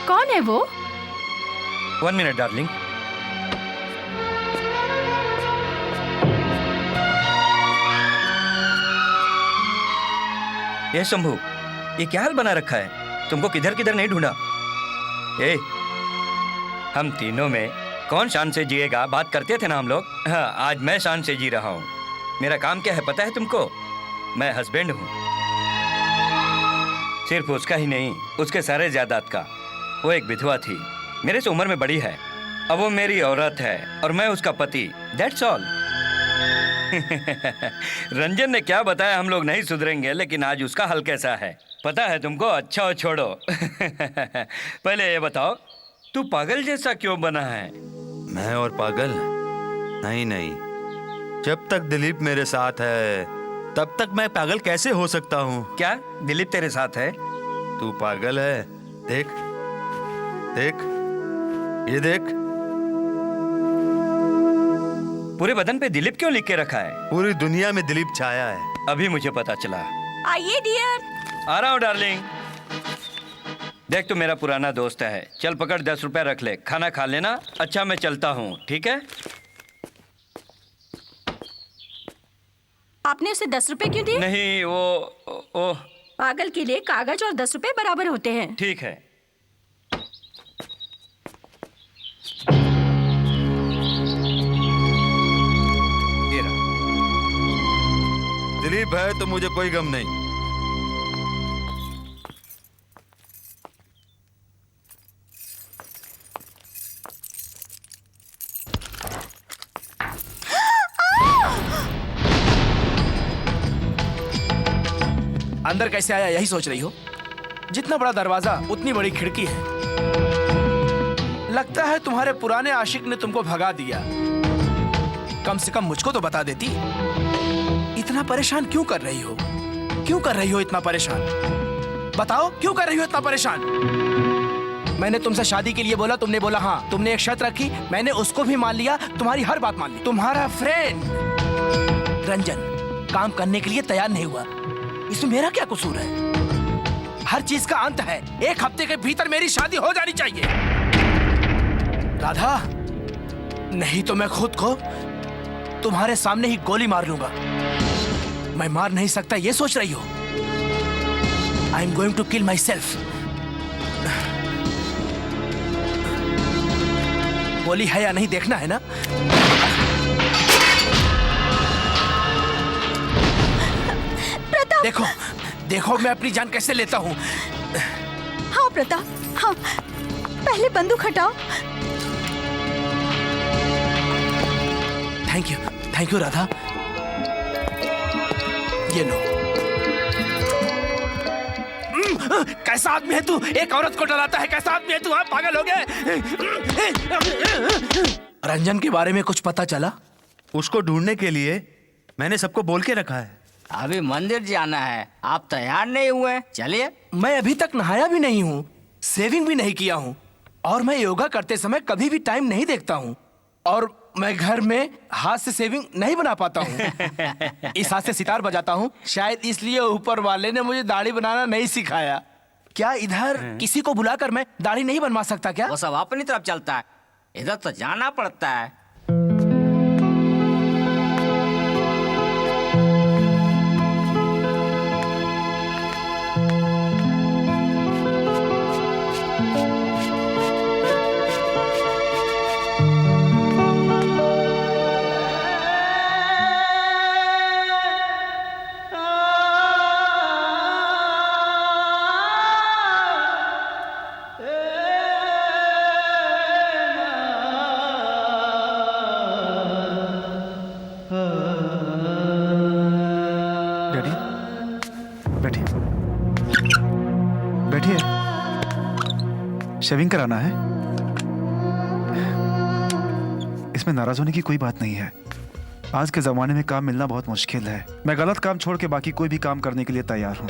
कौन है वो? 1 मिनट डार्लिंग। ये शंभू, ये क्या हाल बना रखा है? तुमको किधर किधर नहीं ढूंढा। ए, हम तीनों में कौन शान से जिएगा बात करते थे ना हम लोग। हाँ, आज मैं शान से जी रहा हूँ। मेरा काम क्या है पता है तुमको? मैं हस्बैंड हूँ। सिर्फ उसका ही नहीं, उसके सारे जायदाद का। वो एक विधवा थी, मेरे से उम्र में बड़ी है। अब वो मेरी औरत है और मैं उसका पति। That's all. रंजन ने क्या बताया हम लोग नहीं सुधरेंगे, लेकिन आज उसका हल कैसा है पता है तुमको? अच्छा हो, छोड़ो। पहले ये बताओ, तू पागल जैसा क्यों बना है? मैं और पागल? नहीं नहीं, जब तक दिलीप मेरे साथ है तब तक मैं पागल कैसे हो सकता हूँ? क्या दिलीप तेरे साथ है? तू पागल है? देख देख, ये देख। पूरे बदन पे दिलीप क्यों लिख के रखा है? पूरी दुनिया में दिलीप छाया है। अभी मुझे पता चला। आइए डियर। आ रहा हूँ डार्लिंग। देख, तू मेरा पुराना दोस्त है। चल पकड़, 10 रुपए रख ले, खाना खा लेना। अच्छा, मैं चलता हूँ, ठीक है? आपने उसे 10 रुपए क्यों दिए? नहीं, वो पागल के लिए कागज और 10 रुपए बराबर होते हैं। ठीक है। दिलीप है तो मुझे कोई गम नहीं। अंदर कैसे आया यही सोच रही हो? जितना बड़ा दरवाजा उतनी बड़ी खिड़की है। लगता है तुम्हारे पुराने आशिक ने तुमको भगा दिया। कम से कम मुझको तो बता देती। इतना परेशान क्यों कर रही हो? क्यों कर रही हो इतना परेशान? बताओ क्यों कर रही हो इतना परेशान? मैंने तुमसे शादी के लिए बोला, तुमने बोला हाँ। तुमने एक शर्त रखी, मैंने उसको भी मान लिया, तुम्हारी हर बात मान ली। तुम्हारा फ्रेंड रंजन काम करने के लिए तैयार नहीं हुआ, इसमें मेरा क्या कसूर है? हर चीज का अंत है। 1 हफ्ते के भीतर मेरी शादी हो जानी चाहिए। राधा, नहीं तो मैं खुद को तुम्हारे सामने ही गोली मार लूंगा। मैं मार नहीं सकता ये सोच रही हो? I am going to kill myself. गोली है या नहीं देखना है ना? प्रताप! देखो देखो मैं अपनी जान कैसे लेता हूँ। हाँ प्रताप, हाँ। पहले बंदूक हटाओ। Thank you Radha. ये लो। कैसा आदमी है तू? एक औरत को डराता है। कैसा आदमी है तू? आप पागल हो गए? रंजन के बारे में कुछ पता चला? उसको ढूंढने के लिए मैंने सबको बोल के रखा है। अभी मंदिर जाना है, आप तैयार नहीं हुए? चलिए। मैं अभी तक नहाया भी नहीं हूँ, सेविंग भी नहीं किया हूँ, और मैं योगा करते समय कभी भी टाइम नहीं देखता हूँ, और मैं घर में हाथ से सेविंग नहीं बना पाता हूँ। इस हाथ से सितार बजाता हूँ, शायद इसलिए ऊपर वाले ने मुझे दाढ़ी बनाना नहीं सिखाया। क्या इधर किसी को बुलाकर मैं दाढ़ी नहीं बनवा सकता क्या? वो सब अपनी तरफ चलता है, इधर तो जाना पड़ता है। डैडी, बैठिए। बैठिए। शेविंग कराना है? इसमें नाराज होने की कोई बात नहीं है। आज के जमाने में काम मिलना बहुत मुश्किल है। मैं गलत काम छोड़ के बाकी कोई भी काम करने के लिए तैयार हूँ।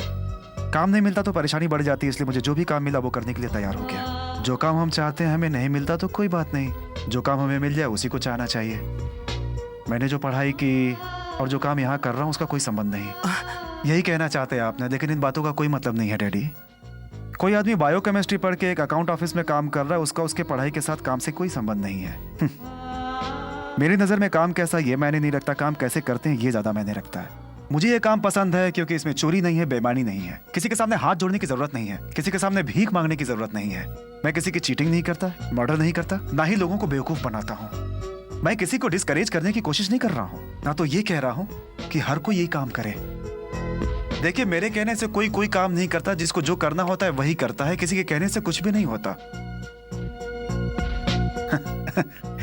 काम नहीं मिलता तो परेशानी बढ़ जाती है, इसलिए मुझे जो भी काम मिला वो करने के लिए तैयार हो गया। जो काम हम चाहते हैं हमें नहीं मिलता तो कोई बात नहीं, जो काम हमें मिल जाए उसी को चाहना चाहिए। मैंने जो पढ़ाई की और जो काम यहाँ कर रहा हूँ उसका कोई संबंध नहीं। यही कहना चाहते हैं आपने, लेकिन इन बातों का कोई मतलब नहीं है डैडी। कोई आदमी बायोकेमिस्ट्री पढ़ के एक अकाउंट ऑफिस में काम कर रहा है, उसका उसके पढ़ाई के साथ काम से कोई संबंध नहीं है। मेरी नज़र में काम कैसा ये मायने नहीं रखता, काम कैसे करते हैं ये ज़्यादा मायने रखता है। मुझे ये काम पसंद है क्योंकि इसमें चोरी नहीं है, बेईमानी नहीं है, किसी के सामने हाथ जोड़ने की जरूरत नहीं है, किसी के सामने भीख मांगने की जरूरत नहीं है। मैं किसी की चीटिंग नहीं करता, मर्डर नहीं करता, ना ही लोगों को बेवकूफ बनाता हूँ। मैं किसी को डिस्करेज करने की कोशिश नहीं कर रहा हूँ, ना तो ये कह रहा हूँ कि हर कोई यही काम करे। देखिए, मेरे कहने से कोई काम नहीं करता, जिसको जो करना होता है वही करता है, किसी के कहने से कुछ भी नहीं होता।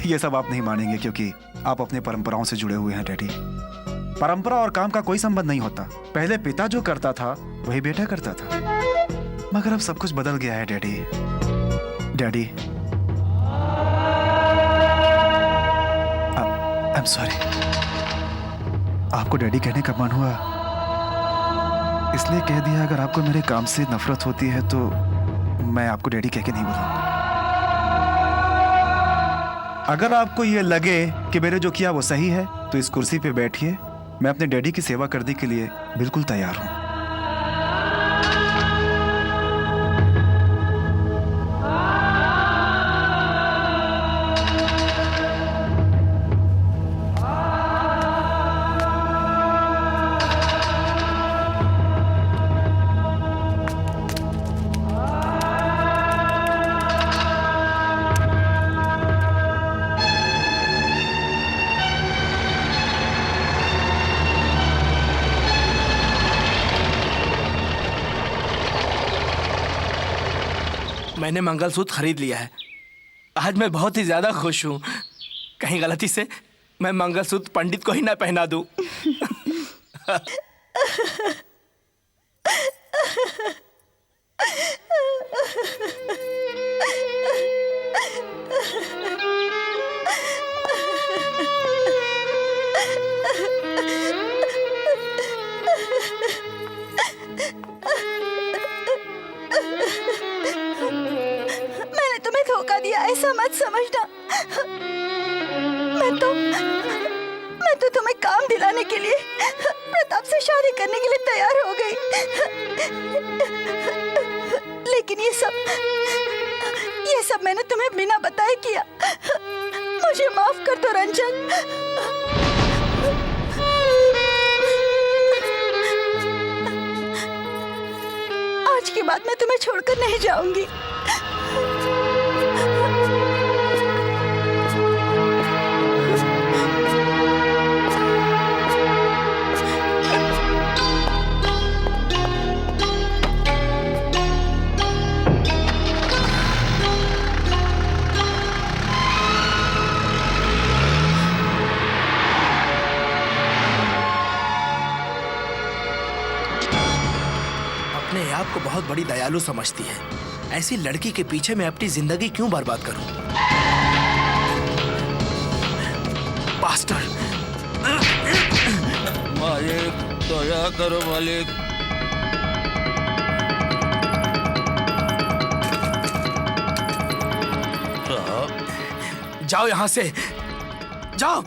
ये सब आप नहीं मानेंगे क्योंकि आप अपने परंपराओं से जुड़े हुए हैं डैडी। परंपरा और काम का कोई संबंध नहीं होता। पहले पिता जो करता था वही बेटा करता था, मगर अब सब कुछ बदल गया है daddy. Daddy, I am sorry. आपको डैडी कहने का मन हुआ इसलिए कह दिया। अगर आपको मेरे काम से नफरत होती है तो मैं आपको डैडी कह के नहीं बुलाऊंगा। अगर आपको ये लगे कि मैंने जो किया वो सही है तो इस कुर्सी पे बैठिए। मैं अपने डैडी की सेवा करने के लिए बिल्कुल तैयार हूं। मैंने मंगलसूत्र खरीद लिया है। आज मैं बहुत ही ज्यादा खुश हूँ। कहीं गलती से मैं मंगलसूत्र पंडित को ही ना पहना दूं। मैंने तुम्हें धोखा दिया, ऐसा मत समझना। मैं तो तुम्हें काम दिलाने के लिए प्रताप से शादी करने के लिए तैयार हो गई, लेकिन ये सब मैंने तुम्हें बिना बताए किया। मुझे माफ कर दो रंजन। आज के बाद मैं तुम्हें छोड़कर नहीं जाऊंगी। अपने आप को बहुत बड़ी दयालु समझती है। ऐसी लड़की के पीछे मैं अपनी जिंदगी क्यों बर्बाद करूं? बास्टर्ड! मालिक दया करो मालिक। जाओ यहां से, जाओ।